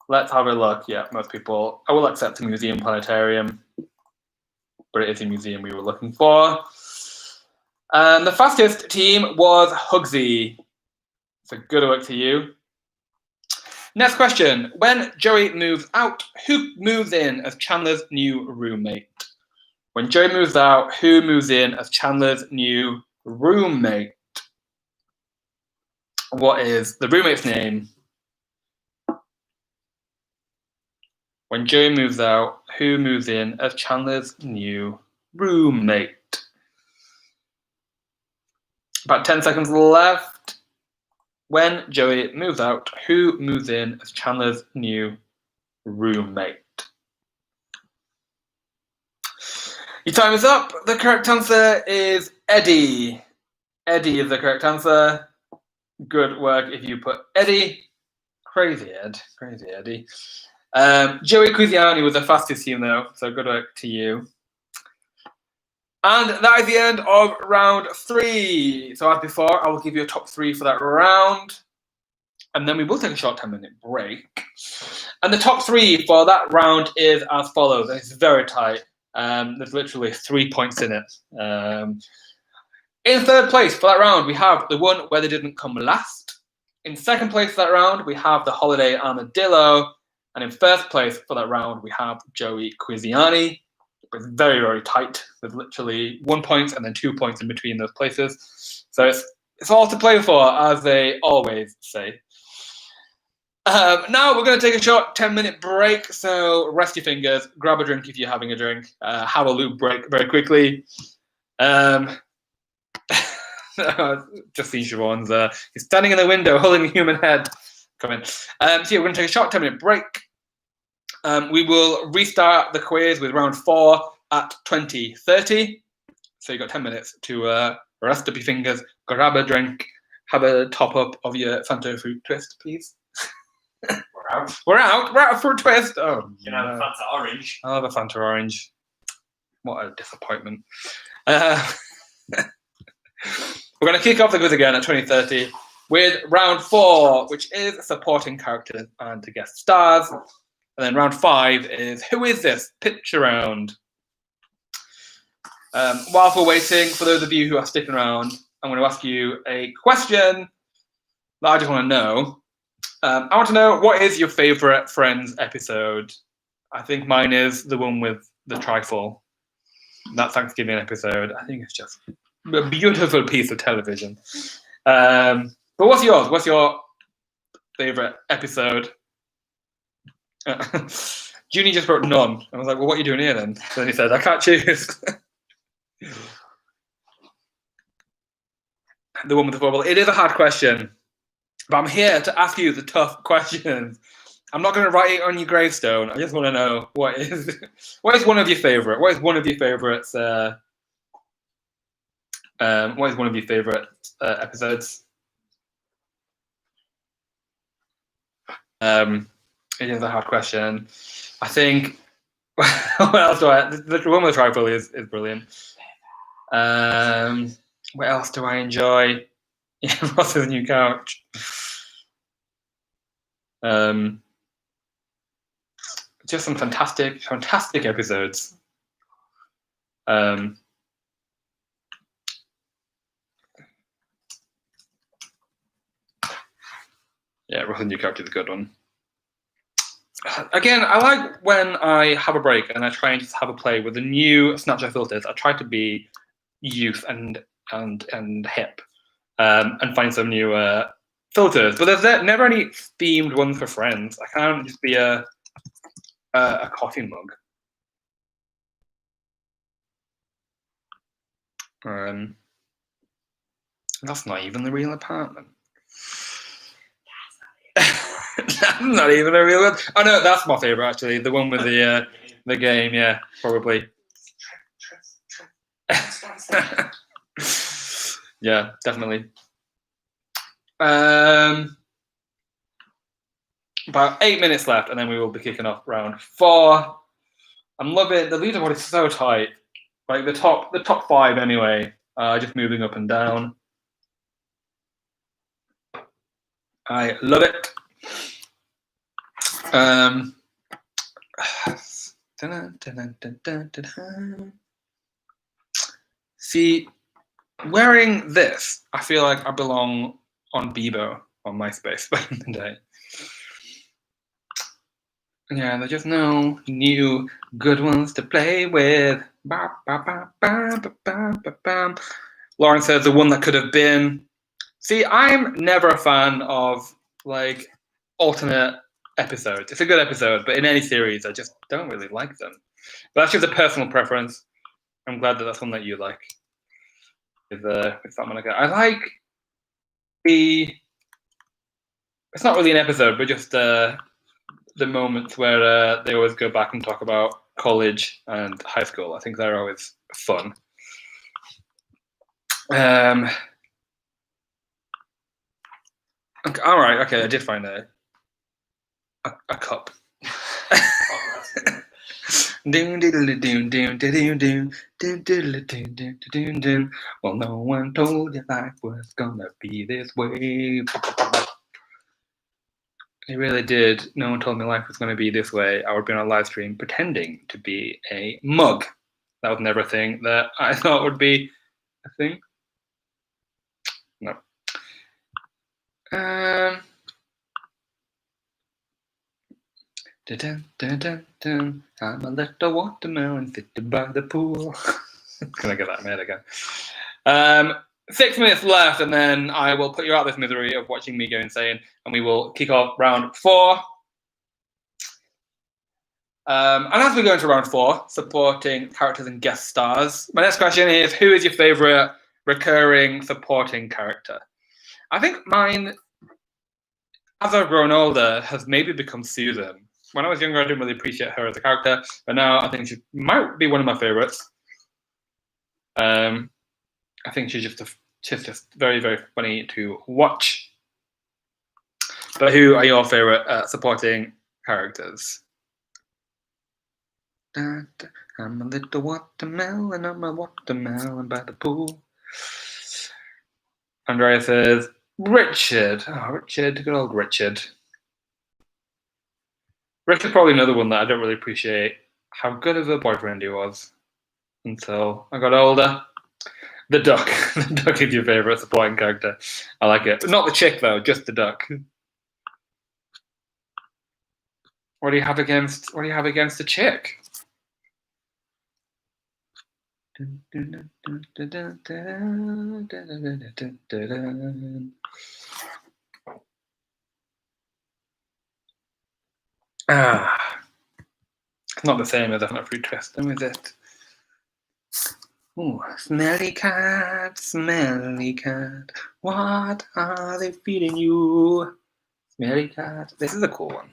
[SPEAKER 1] Let's have a look. Yeah, most people. I will accept the museum planetarium, but it is a museum we were looking for. And the fastest team was Hugsy. So good work to you. Next question. When Joey moves out, who moves in as Chandler's new roommate? When Joey moves out, who moves in as Chandler's new roommate? What is the roommate's name? When Joey moves out, who moves in as Chandler's new roommate? About 10 seconds left. When Joey moves out, who moves in as Chandler's new roommate? Your time is up. The correct answer is Eddie. Eddie is the correct answer. Good work if you put Eddie. Crazy Ed. Crazy Eddie. Joey Cusiani was the fastest team though, so good work to you. And that is the end of round 3. So as before, I will give you a top 3 for that round. And then we will take a short 10-minute break. And the top 3 for that round is as follows. It's very tight. There's literally 3 points in it. In third place for that round, we have the one where they didn't come last. In second place for that round, we have the Holiday Armadillo. And in first place for that round, we have Joey Cusiani. It's very, very tight. There's literally 1 point and then 2 points in between those places. So it's all to play for, as they always say. Now we're going to take a short 10-minute break. So rest your fingers, grab a drink if you're having a drink, have a lube break very quickly. Just see Siobhan's he's standing in the window holding a human head. Come in. So yeah, we're going to take a short 10-minute break. We will restart the quiz with round 4 at 20:30. So you've got 10 minutes to rest up your fingers, grab a drink, have a top up of your Fanta fruit twist, please. We're out of fruit twist. Oh,
[SPEAKER 2] you can have a Fanta orange.
[SPEAKER 1] I'll have a Fanta orange. What a disappointment. We're going to kick off the quiz again at 20:30 with round 4, which is supporting characters and guest stars. And then round 5 is Who Is This? Pitch around. Whilst we're waiting, for those of you who are sticking around, I'm going to ask you a question that I just want to know. I want to know, what is your favourite Friends episode? I think mine is the one with the trifle. That Thanksgiving episode. I think it's just a beautiful piece of television. But what's yours? What's your favourite episode? Junie just wrote none. I was like, well, what are you doing here then? So then he said, I can't choose. The one with the football. It is a hard question, but I'm here to ask you the tough questions. I'm not going to write it on your gravestone. I just want to know what is one of your favourite? What is one of your favourites? What is one of your favourite episodes? It is a hard question. I think. What else do I? The one with the trifle is brilliant. What else do I enjoy? Yeah, Ross's new couch. Just some fantastic episodes. Yeah, Ross's new couch is a good one. Again, I like when I have a break and I try and just have a play with the new Snapchat filters. I try to be youth and hip, and find some new filters. But there's never any themed ones for friends. I can't just be a coffee mug. That's not even the real apartment. That's not even a real one. Oh no, that's my favorite actually. The one with the game. Yeah, probably. Yeah, definitely. About 8 minutes left, and then we will be kicking off round 4. I'm loving the leaderboard is so tight. Like the top 5 anyway, just moving up and down. I love it. See, wearing this, I feel like I belong on Bebo on MySpace back in the day. Yeah, there's just no new good ones to play with. Lauren says the one that could have been. See, I'm never a fan of like alternate episodes. It's a good episode, but in any series, I just don't really like them. But that's just a personal preference. I'm glad that that's one that you like. With something like that, I like the. It's not really an episode, but just the moments where they always go back and talk about college and high school. I think they're always fun. Okay, all right, okay, I did find a cup. Well, no one told you life was gonna be this way. It really did. No one told me life was going to be this way. I would be on a live stream pretending to be a mug. That was never a thing that I thought would be a thing. No. I'm a little watermelon sitting by the pool. Can I get that made again? 6 minutes left, and then I will put you out of this misery of watching me go insane, and we will kick off round 4. And as we go into round 4, supporting characters and guest stars, my next question is, who is your favourite recurring supporting character? I think mine, as I've grown older, has maybe become Susan. When I was younger, I didn't really appreciate her as a character, but now I think she might be one of my favourites. I think she's just very, very funny to watch. But who are your favourite supporting characters? I'm a little watermelon, I'm a watermelon by the pool. Andrea says, Richard. Oh, Richard, good old Richard. Richard's probably another one that I don't really appreciate how good of a boyfriend he was until I got older. The duck. The duck is your favourite supporting character. I like it. Not the chick, though, just the duck. What do you have against the chick? It's not the same as a fruit twist, is it? Ooh, smelly cat, what are they feeding you? Smelly cat, this is a cool one.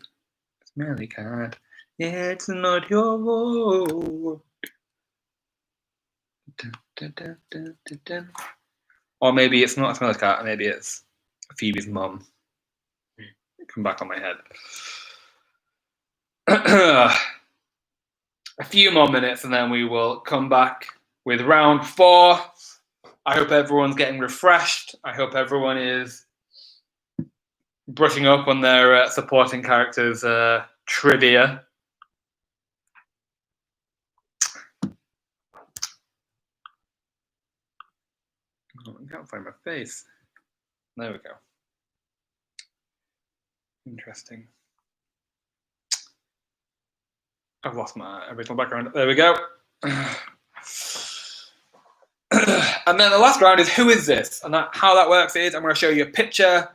[SPEAKER 1] Smelly cat, it's not your fault. Or maybe it's not a smelly cat, maybe it's Phoebe's mum. Come back on my head. A few more minutes and then we will come back with round 4. I hope everyone's getting refreshed. I hope everyone is brushing up on their supporting characters trivia. Oh, I can't find my face. There we go. Interesting. I've lost my original background. There we go. And then the last round is who is this? And how that works is I'm going to show you a picture,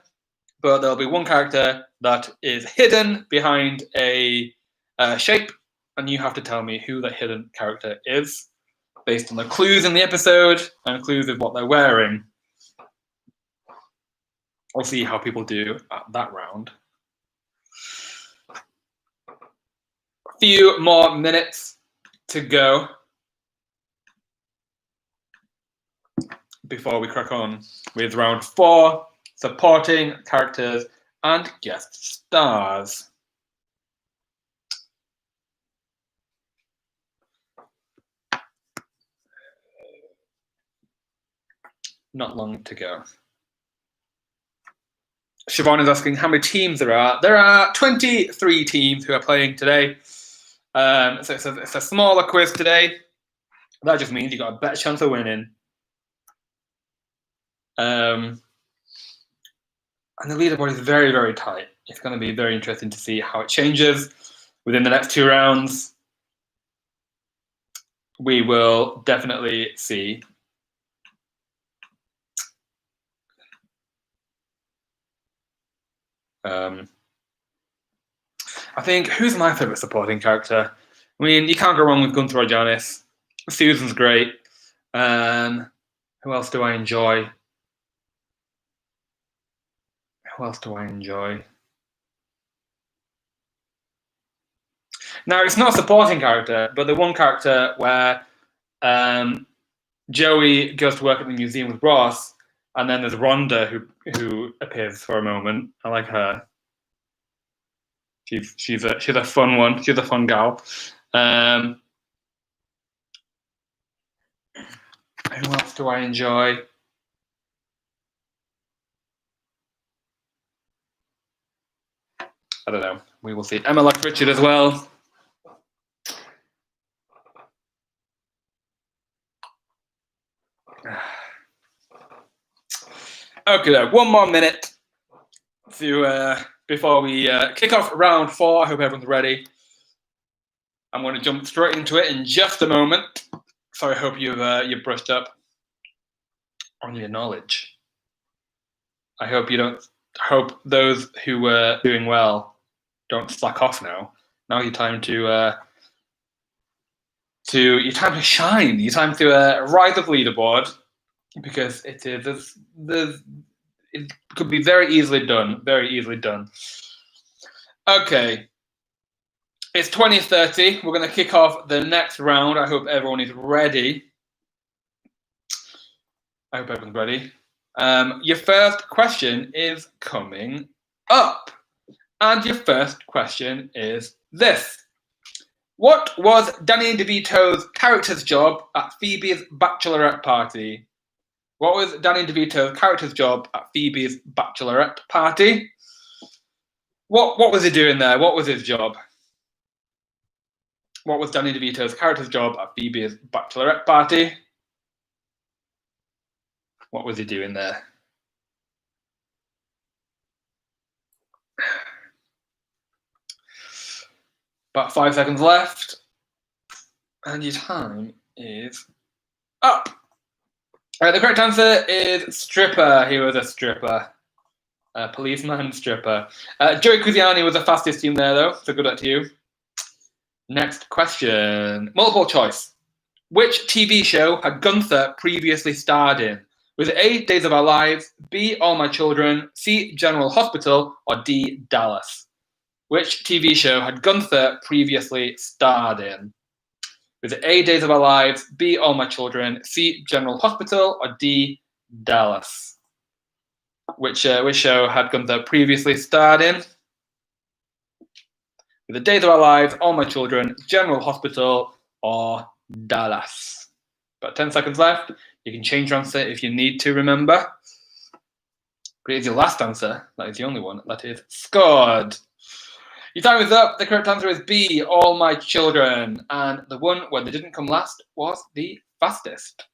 [SPEAKER 1] but there'll be one character that is hidden behind a shape, and you have to tell me who that hidden character is based on the clues in the episode and clues of what they're wearing. I'll see how people do at that round. A few more minutes to go before we crack on with round 4, supporting characters and guest stars. Not long to go. Siobhan is asking how many teams there are. There are 23 teams who are playing today. So it's a smaller quiz today. That just means you've got a better chance of winning. And the leaderboard is very, very tight. It's going to be very interesting to see how it changes within the next 2 rounds. We will definitely see. I think, who's my favourite supporting character? I mean, you can't go wrong with Gunther or Janice. Susan's great. Who else do I enjoy? Who else do I enjoy? Now, it's not a supporting character, but the one character where Joey goes to work at the museum with Ross, and then there's Rhonda who appears for a moment. I like her. She's a fun one. She's a fun gal. Who else do I enjoy? I don't know. We will see. Emma likes Richard as well. Okay, one more minute to before we kick off round 4. I hope everyone's ready. I'm going to jump straight into it in just a moment. So I hope you've brushed up on your knowledge. I hope you don't. Hope those who were doing well don't slack off now. Now your time to shine. Your time to rise up leaderboard, because it could be very easily done. Very easily done. Okay. It's 20:30. We're going to kick off the next round. I hope everyone is ready. I hope everyone's ready. Your first question is coming up. And your first question is this. What was Danny DeVito's character's job at Phoebe's bachelorette party? What was Danny DeVito's character's job at Phoebe's bachelorette party? What was he doing there? What was his job? What was Danny DeVito's character's job at Phoebe's bachelorette party? What was he doing there? About 5 seconds left. And your time is up. All right, the correct answer is stripper. He was a stripper. Policeman, stripper. Joey Cusiani was the fastest team there, though, so good luck to you. Next question. Multiple choice. Which TV show had Gunther previously starred in? Was it A, Days of Our Lives, B, All My Children, C, General Hospital, or D, Dallas? Which TV show had Gunther previously starred in? Was it A, Days of Our Lives, B, All My Children, C, General Hospital, or D, Dallas? Which show had Gunther previously starred in? With the Days of Our Lives, All My Children, General Hospital, or Dallas. About 10 seconds left. You can change your answer if you need to, remember. But it's your last answer. That is the only one that is scored. Your time is up. The correct answer is B, All My Children. And the one where they didn't come last was the fastest.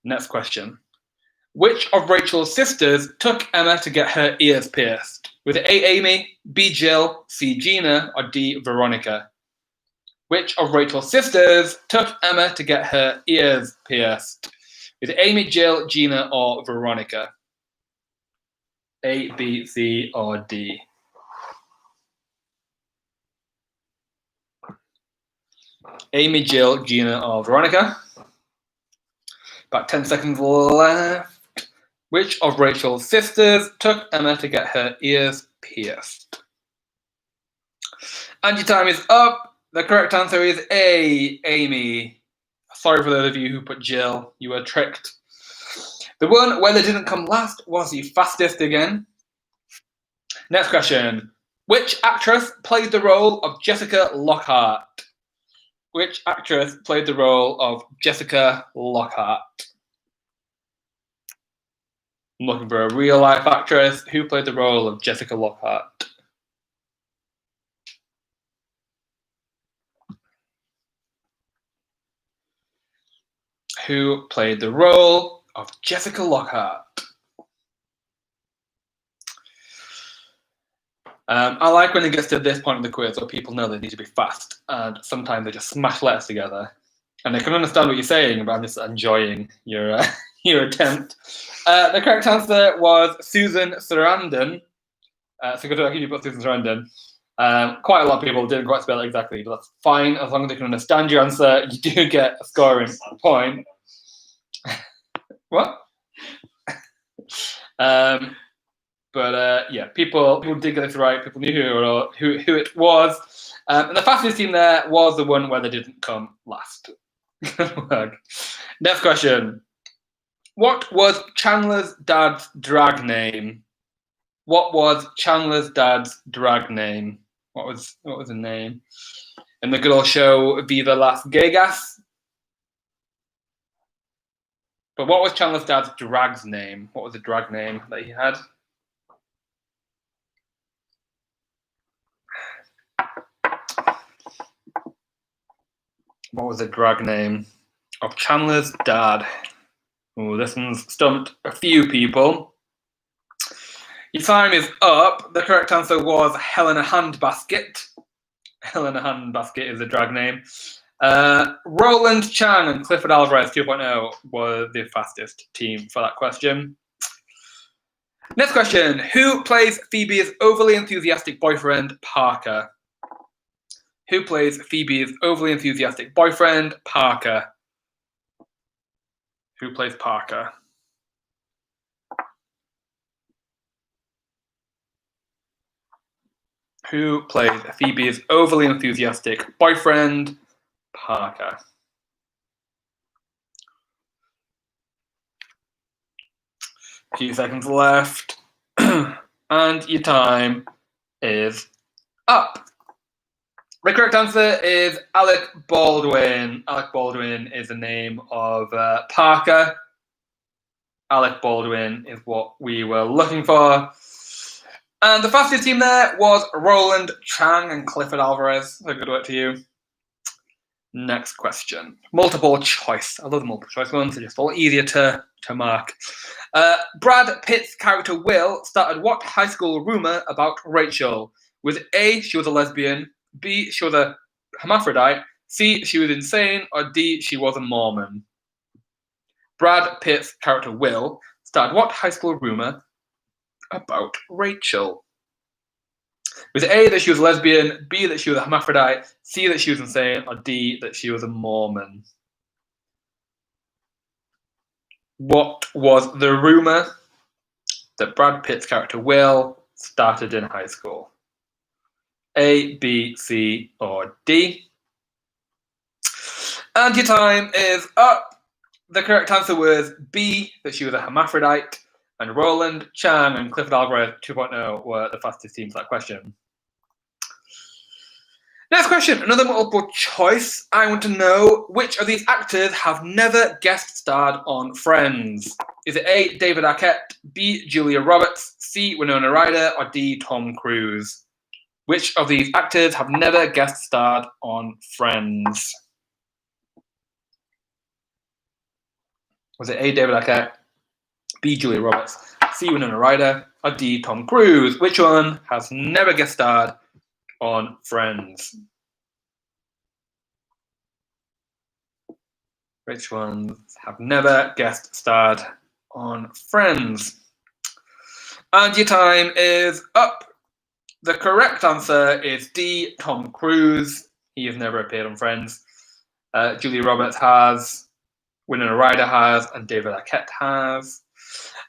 [SPEAKER 1] Next question. Which of Rachel's sisters took Emma to get her ears pierced? Was it A, Amy, B, Jill, C, Gina, or D, Veronica? Which of Rachel's sisters took Emma to get her ears pierced? Is it Amy, Jill, Gina, or Veronica? A, B, C, or D? Amy, Jill, Gina, or Veronica? About 10 seconds left. Which of Rachel's sisters took Emma to get her ears pierced? And your time is up. The correct answer is A, Amy. Sorry for those of you who put Jill. You were tricked. The one where they didn't come last was the fastest again. Next question. Which actress played the role of Jessica Lockhart? Which actress played the role of Jessica Lockhart? I'm looking for a real-life actress. Who played the role of Jessica Lockhart? Who played the role of Jessica Lockhart? I like when it gets to this point of the quiz where people know they need to be fast, and sometimes they just smash letters together. And I can understand what you're saying, but I'm just enjoying your your attempt. The correct answer was Susan Sarandon. So good luck if you put Susan Sarandon. Quite a lot of people didn't quite spell it exactly, but that's fine. As long as they can understand your answer, you do get a scoring point. What? Yeah, people did get this right. People knew who it was. And the fastest team there was the one where they didn't come last. Next question. What was Chandler's dad's drag name? What was Chandler's dad's drag name? What was the name? In the good old show Viva Las Vegas. But what was Chandler's dad's drag's name? What was the drag name that he had? What was the drag name of Chandler's dad? Oh, this one's stumped a few people. Your time is up. The correct answer was Helena Handbasket. Helena Handbasket is the drag name. Roland Chang and Clifford Alvarez 2.0 were the fastest team for that question. Next question. Who plays Phoebe's overly enthusiastic boyfriend, Parker? Who plays Phoebe's overly enthusiastic boyfriend, Parker? Who plays Parker? Who plays Phoebe's overly enthusiastic boyfriend, Parker? A few seconds left. And your time is up. The correct answer is Alec Baldwin. Alec Baldwin is the name of Parker. Alec Baldwin is what we were looking for. And the fastest team there was Roland Chang and Clifford Alvarez. So good work to you. Next question. Multiple choice. I love the multiple choice ones. They're just a lot easier to mark. Brad Pitt's character Will started what high school rumor about Rachel? Was it A, she was a lesbian, B, she was a hermaphrodite, C, she was insane, or D, she was a Mormon? Brad Pitt's character Will started what high school rumor about Rachel? Was it A, that she was a lesbian, B, that she was a hermaphrodite, C, that she was insane, or D, that she was a Mormon? What was the rumor that Brad Pitt's character Will started in high school? A, B, C, or D? And your time is up. The correct answer was B, that she was a hermaphrodite. And Roland Chang and Clifford Alvarez 2.0 were the fastest teams for that question. Next question, another multiple choice. I want to know which of these actors have never guest starred on Friends? Is it A, David Arquette, B, Julia Roberts, C, Winona Ryder, or D, Tom Cruise? Which of these actors have never guest starred on Friends? Was it A, David Arquette, B, Julia Roberts, C, Winona Ryder, or D, Tom Cruise? Which one has never guest starred on Friends? Which ones have never guest starred on Friends? And your time is up. The correct answer is D, Tom Cruise. He has never appeared on Friends. Julia Roberts has, Winona Ryder has, and David Arquette has.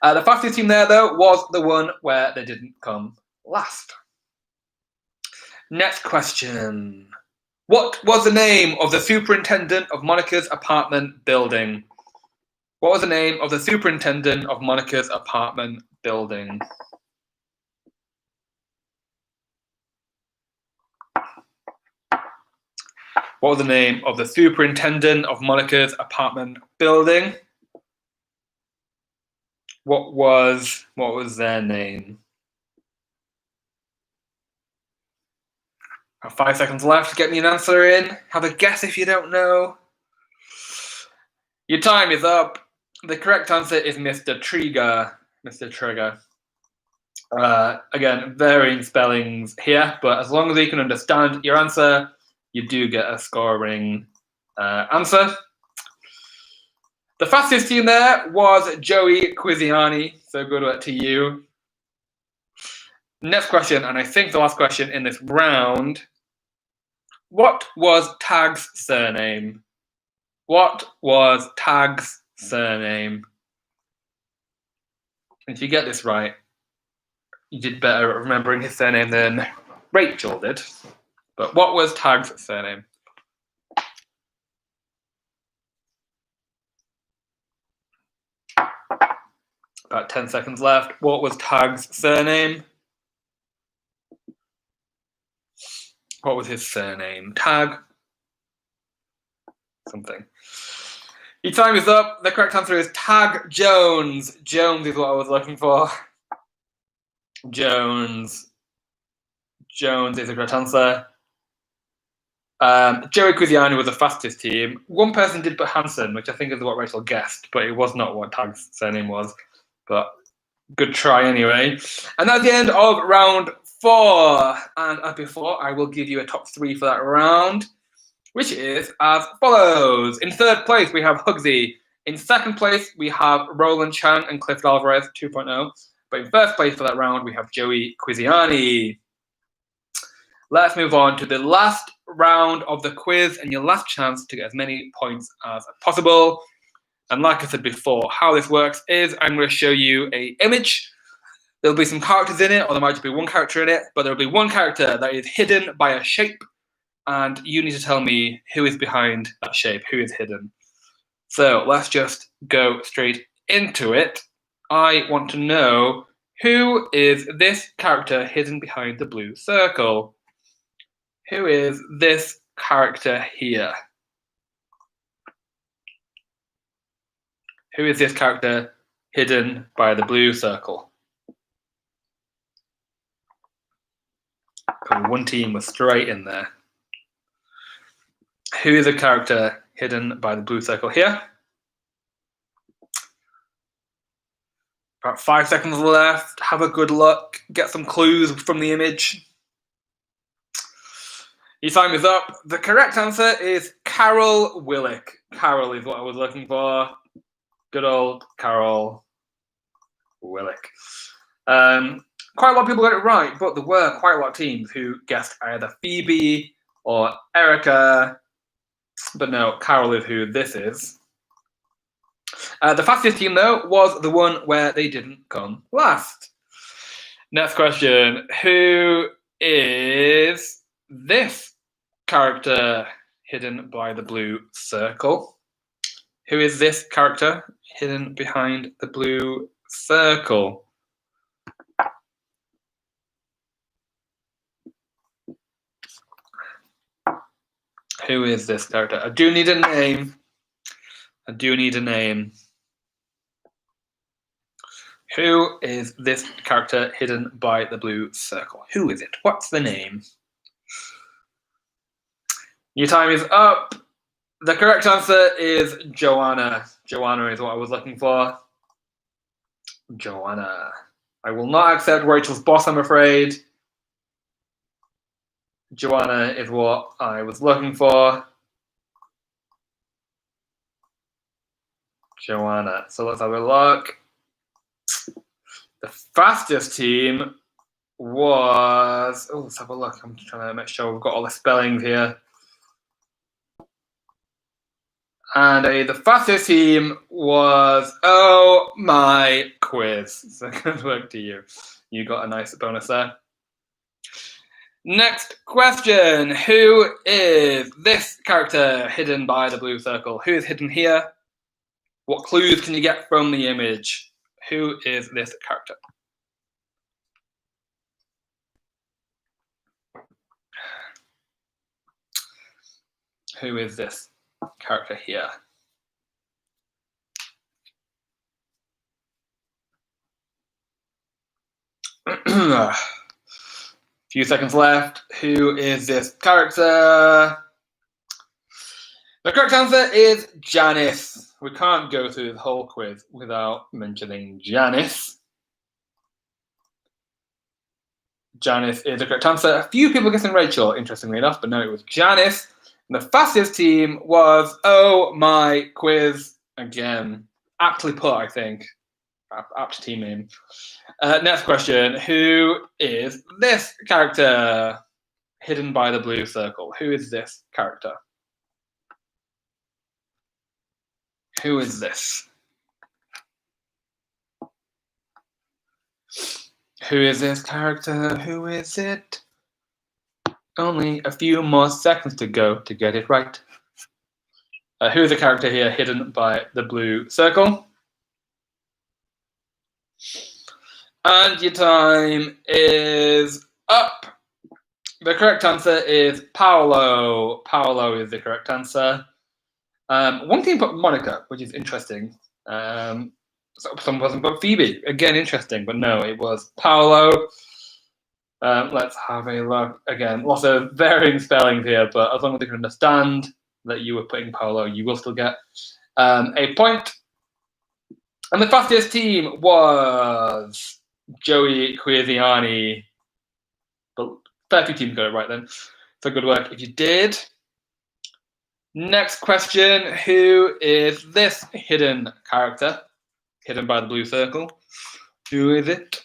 [SPEAKER 1] The fastest team there, though, was the one where they didn't come last. Next question. What was the name of the superintendent of Monica's apartment building? What was the name of the superintendent of Monica's apartment building? What was the name of the superintendent of Monica's apartment building? What was their name? 5 seconds left. Get me an answer in. Have a guess if you don't know. Your time is up. The correct answer is Mr. Trigger. Mr. Trigger. Again, varying spellings here, but as long as you can understand your answer, you do get a scoring answer. The fastest team there was Joey Quiziani, so good luck to you. Next question, and I think the last question in this round. What was Tag's surname? What was Tag's surname? If you get this right, you did better at remembering his surname than Rachel did. But what was Tag's surname? About 10 seconds left. What was Tag's surname? What was his surname? Tag something. Your time is up. The correct answer is Tag Jones. Jones is what I was looking for. Jones. Jones is the correct answer. Joey Quiziani was the fastest team. One person did put Hanson, which I think is what Rachel guessed, but it was not what Tag's surname was. But good try anyway. And that's the end of round 4. And as before, I will give you a top 3 for that round, which is as follows. In 3rd place, we have Hugsy. In 2nd place, we have Roland Chang and Cliff Alvarez 2.0. But in 1st place for that round, we have Joey Quiziani. Let's move on to the last round of the quiz and your last chance to get as many points as possible. And like I said before, how this works is I'm going to show you an image. There'll be some characters in it, or there might just be one character in it, but there'll be one character that is hidden by a shape, and you need to tell me who is behind that shape, who is hidden. So let's just go straight into it. I want to know, who is this character hidden behind the blue circle? Who is this character here? Who is this character hidden by the blue circle? One team was straight in there. Who is a character hidden by the blue circle here? About 5 seconds left. Have a good look. Get some clues from the image. Your time is up. The correct answer is Carol Willick. Carol is what I was looking for. Good old Carol Willick. Quite a lot of people got it right, but there were quite a lot of teams who guessed either Phoebe or Erica. But no, Carol is who this is. The fastest team, though, was the one where they didn't come last. Next question. Who is this character hidden by the blue circle? Who is this character hidden behind the blue circle? Who is this character? I do need a name. I do need a name. Who is this character hidden by the blue circle? Who is it? What's the name? Your time is up. The correct answer is Joanna. Joanna is what I was looking for. Joanna. I will not accept Rachel's boss, I'm afraid. Joanna is what I was looking for. Joanna. So let's have a look. The fastest team was... Oh, let's have a look. I'm trying to make sure we've got all the spellings here. And the fastest team was Oh My Quiz. So good work to you. You got a nice bonus there. Next question. Who is this character hidden by the blue circle? Who is hidden here? What clues can you get from the image? Who is this character? Who is this character here? Few seconds left. Who is this character? The correct answer is Janice. We can't go through the whole quiz without mentioning Janice. Janice is the correct answer. A few people guessing Rachel, interestingly enough, but no, it was Janice. And the fastest team was Oh My Quiz. Again, aptly put, I think. Apt team name. Next question. Who is this character hidden by the blue circle? Who is this character? Who is this? Who is this character? Who is it? Only a few more seconds to go to get it right. Who is the character here hidden by the blue circle? And your time is up. The correct answer is Paolo. Paolo is the correct answer. One team put Monica, which is interesting. Some wasn't put Phoebe. Again, interesting, but no, it was Paolo. Let's have a look. Again, lots of varying spellings here, but as long as they can understand that you were putting Paolo, you will still get a point. And the fastest team was Joey Quiziani. But 30 teams got it right then. So good work if you did. Next question. Who is this hidden character? Hidden by the blue circle. Who is it?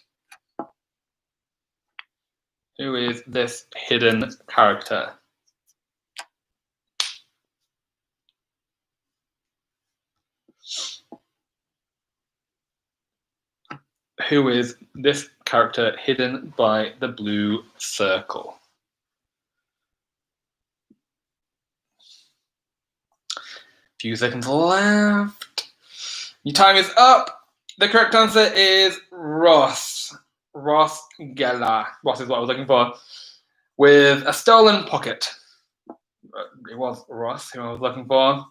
[SPEAKER 1] Who is this hidden character? Who is this character hidden by the blue circle? Few seconds left. Your time is up. The correct answer is Ross. Ross Geller. Ross is what I was looking for. With a stolen pocket. It was Ross who I was looking for.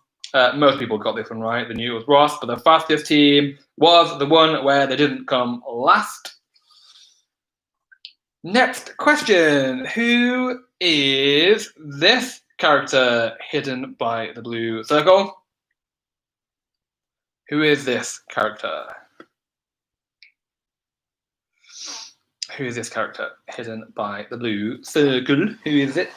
[SPEAKER 1] Most people got this one right. They knew it was Ross, but the fastest team was the one where they didn't come last. Next question. Who is this character hidden by the blue circle? Who is this character? Who is this character hidden by the blue circle? Who is it?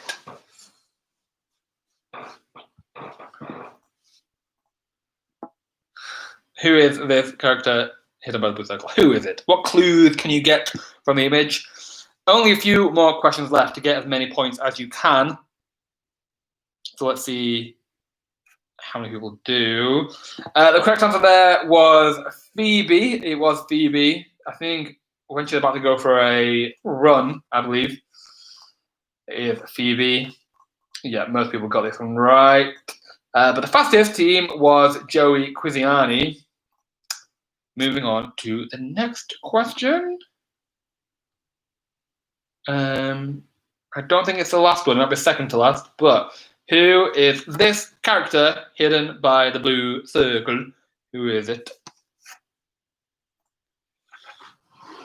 [SPEAKER 1] Who is this character hidden by the blue circle? Who is it? What clues can you get from the image? Only a few more questions left to get as many points as you can. So let's see how many people do. The correct answer there was Phoebe. It was Phoebe. I think when she's about to go for a run, I believe, it is Phoebe. Yeah, most people got this one right. But the fastest team was Joey Quiziani. Moving on to the next question. I don't think it's the last one. It might be second to last. But who is this character hidden by the blue circle? Who is it?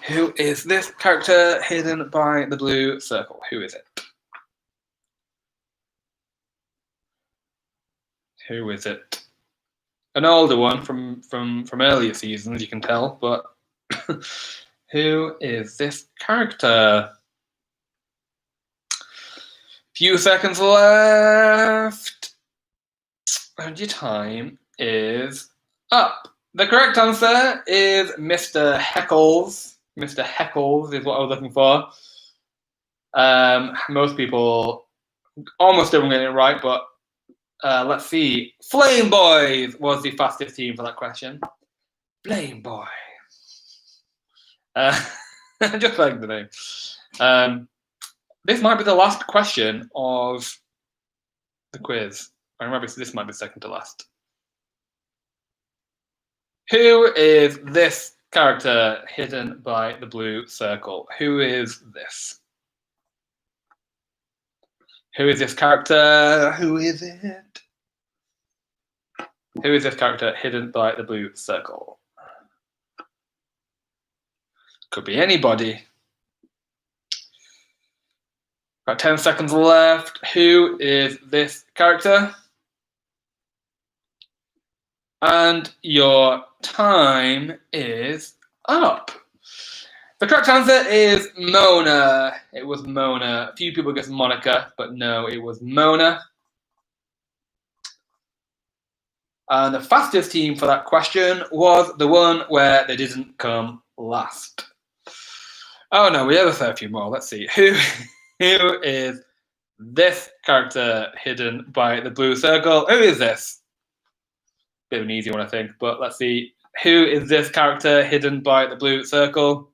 [SPEAKER 1] Who is this character hidden by the blue circle? Who is it? Who is it? An older one from earlier seasons, you can tell, but who is this character? Few seconds left. And your time is up. The correct answer is Mr. Heckles. Mr. Heckles is what I was looking for. Most people, almost everyone getting it right, but let's see. Flame Boys was the fastest team for that question. Flame Boys. Just like the name. This might be the last question of the quiz. I remember this might be second to last. Who is this character hidden by the blue circle? Who is this? Who is this character? Who is it? Who is this character hidden by the blue circle? Could be anybody. About 10 seconds left. Who is this character? And your time is up. The correct answer is Mona. It was Mona. A few people guessed Monica, but no, it was Mona. And the fastest team for that question was the one where they didn't come last. Oh no, we have a fair few more. Let's see. Who is this character hidden by the blue circle? Who is this? Bit of an easy one, I think, but let's see. Who is this character hidden by the blue circle?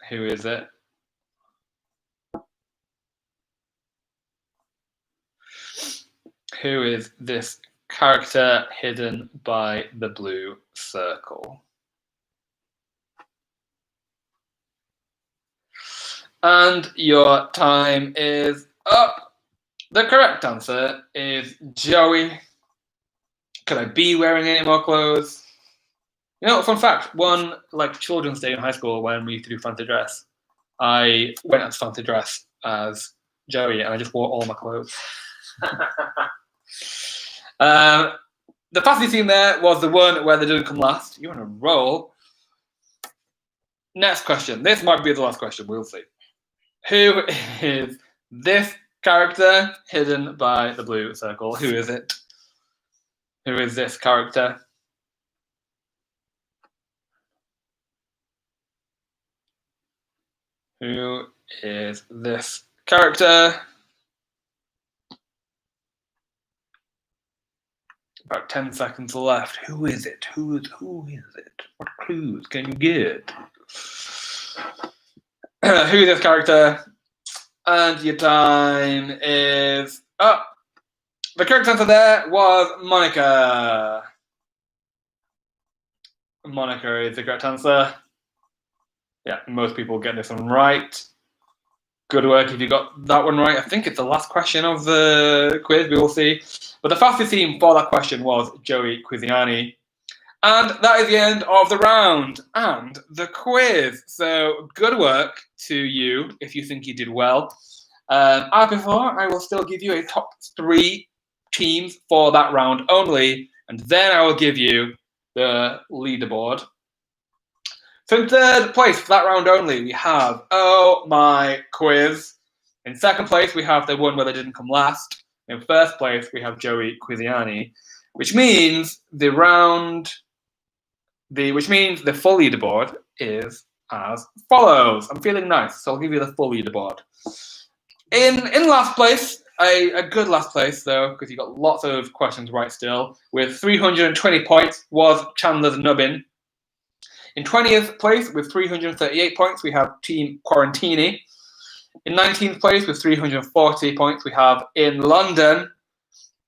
[SPEAKER 1] Who is it? Who is this character hidden by the blue circle? And your time is up. The correct answer is Joey. Could I be wearing any more clothes? You know, fun fact, one children's day in high school when we used to do fancy dress, I went as fancy dress as Joey and I just wore all my clothes. The fastest team there was the one where they didn't come last. You're on a roll. Next question. This might be the last question. We'll see. Who is this character hidden by the blue circle? Who is it? Who is this character? Who is this character? About 10 seconds left. Who is it? Who is it? What clues can you get? Who is this character? And your time is up. The correct answer there was Monica. Monica is the correct answer. Yeah, most people get this one right. Good work if you got that one right. I think it's the last question of the quiz, we will see. But the fastest team for that question was Joey Quiziani. And that is the end of the round and the quiz. So good work to you if you think you did well. Before, I will still give you a top 3 teams for that round only. And then I will give you the leaderboard. So in third place for that round only, we have Oh My Quiz. In second place, we have the one where they didn't come last. In first place, we have Joey Quiziani, which means the full leaderboard is as follows. I'm feeling nice, so I'll give you the full leaderboard. In last place, a good last place though, because you got lots of questions right still, with 320 points was Chandler's Nubbin. In 20th place with 338 points, we have Team Quarantini. In 19th place with 340 points, we have In London.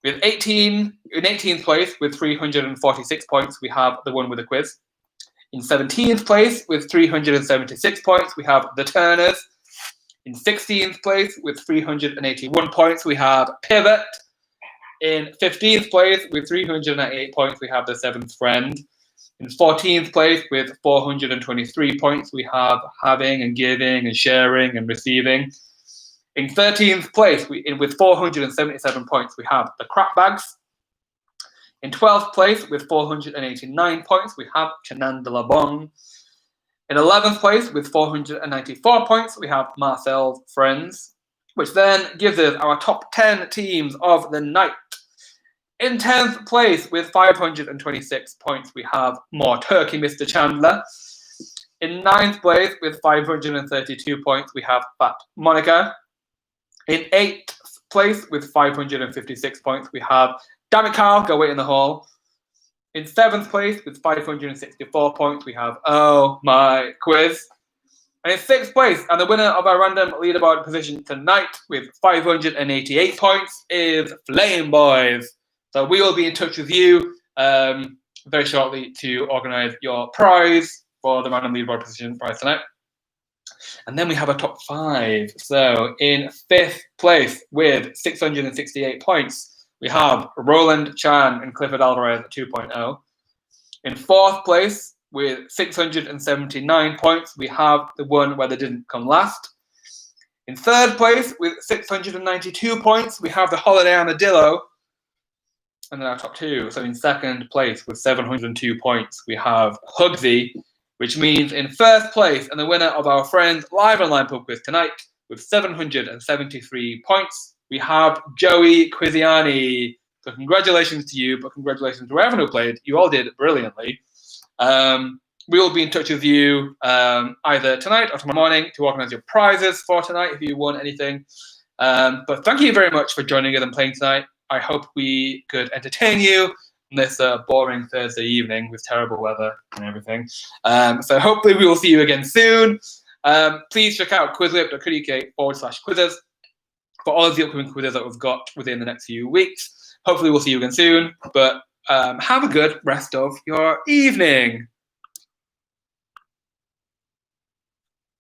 [SPEAKER 1] In 18th place with 346 points, we have The One with the Quiz. In 17th place with 376 points, we have The Turners. In 16th place with 381 points, we have Pivot. In 15th place with 398 points, we have The Seventh Friend. In 14th place with 423 points, we have Having and Giving and Sharing and Receiving. In 13th place with 477 points, we have The Crap Bags. In 12th place with 489 points, we have Chanandala Bong. In 11th place with 494 points, we have Marcel's Friends, which then gives us our top 10 teams of the night. In 10th place with 526 points, we have More Turkey, Mr. Chandler. In 9th place with 532 points, we have Fat Monica. In 8th place with 556 points, we have Damn it, Carl, go wait in the hall. In 7th place with 564 points, we have Oh My Quiz. And in 6th place, and the winner of our random leaderboard position tonight with 588 points is Flame Boys. So we will be in touch with you very shortly to organise your prize for the random leaderboard position prize tonight. And then we have a top 5. So in 5th place with 668 points, we have Roland Chan and Clifford Alvarez at 2.0. In 4th place with 679 points, we have the one where they didn't come last. In 3rd place with 692 points, we have the Holiday Armadillo. And then our top 2. So in 2nd place with 702 points, we have Hugsy, which means in 1st place and the winner of our friends live online pub quiz tonight with 773 points, we have Joey Quiziani. So congratulations to you, but congratulations to everyone who played. You all did brilliantly. We will be in touch with you either tonight or tomorrow morning to organise your prizes for tonight if you won anything. But thank you very much for joining us and playing tonight. I hope we could entertain you on this boring Thursday evening with terrible weather and everything. So hopefully we will see you again soon. Please check out quizwhip.co.uk/quizzes for all of the upcoming quizzes that we've got within the next few weeks. Hopefully we'll see you again soon. But have a good rest of your evening.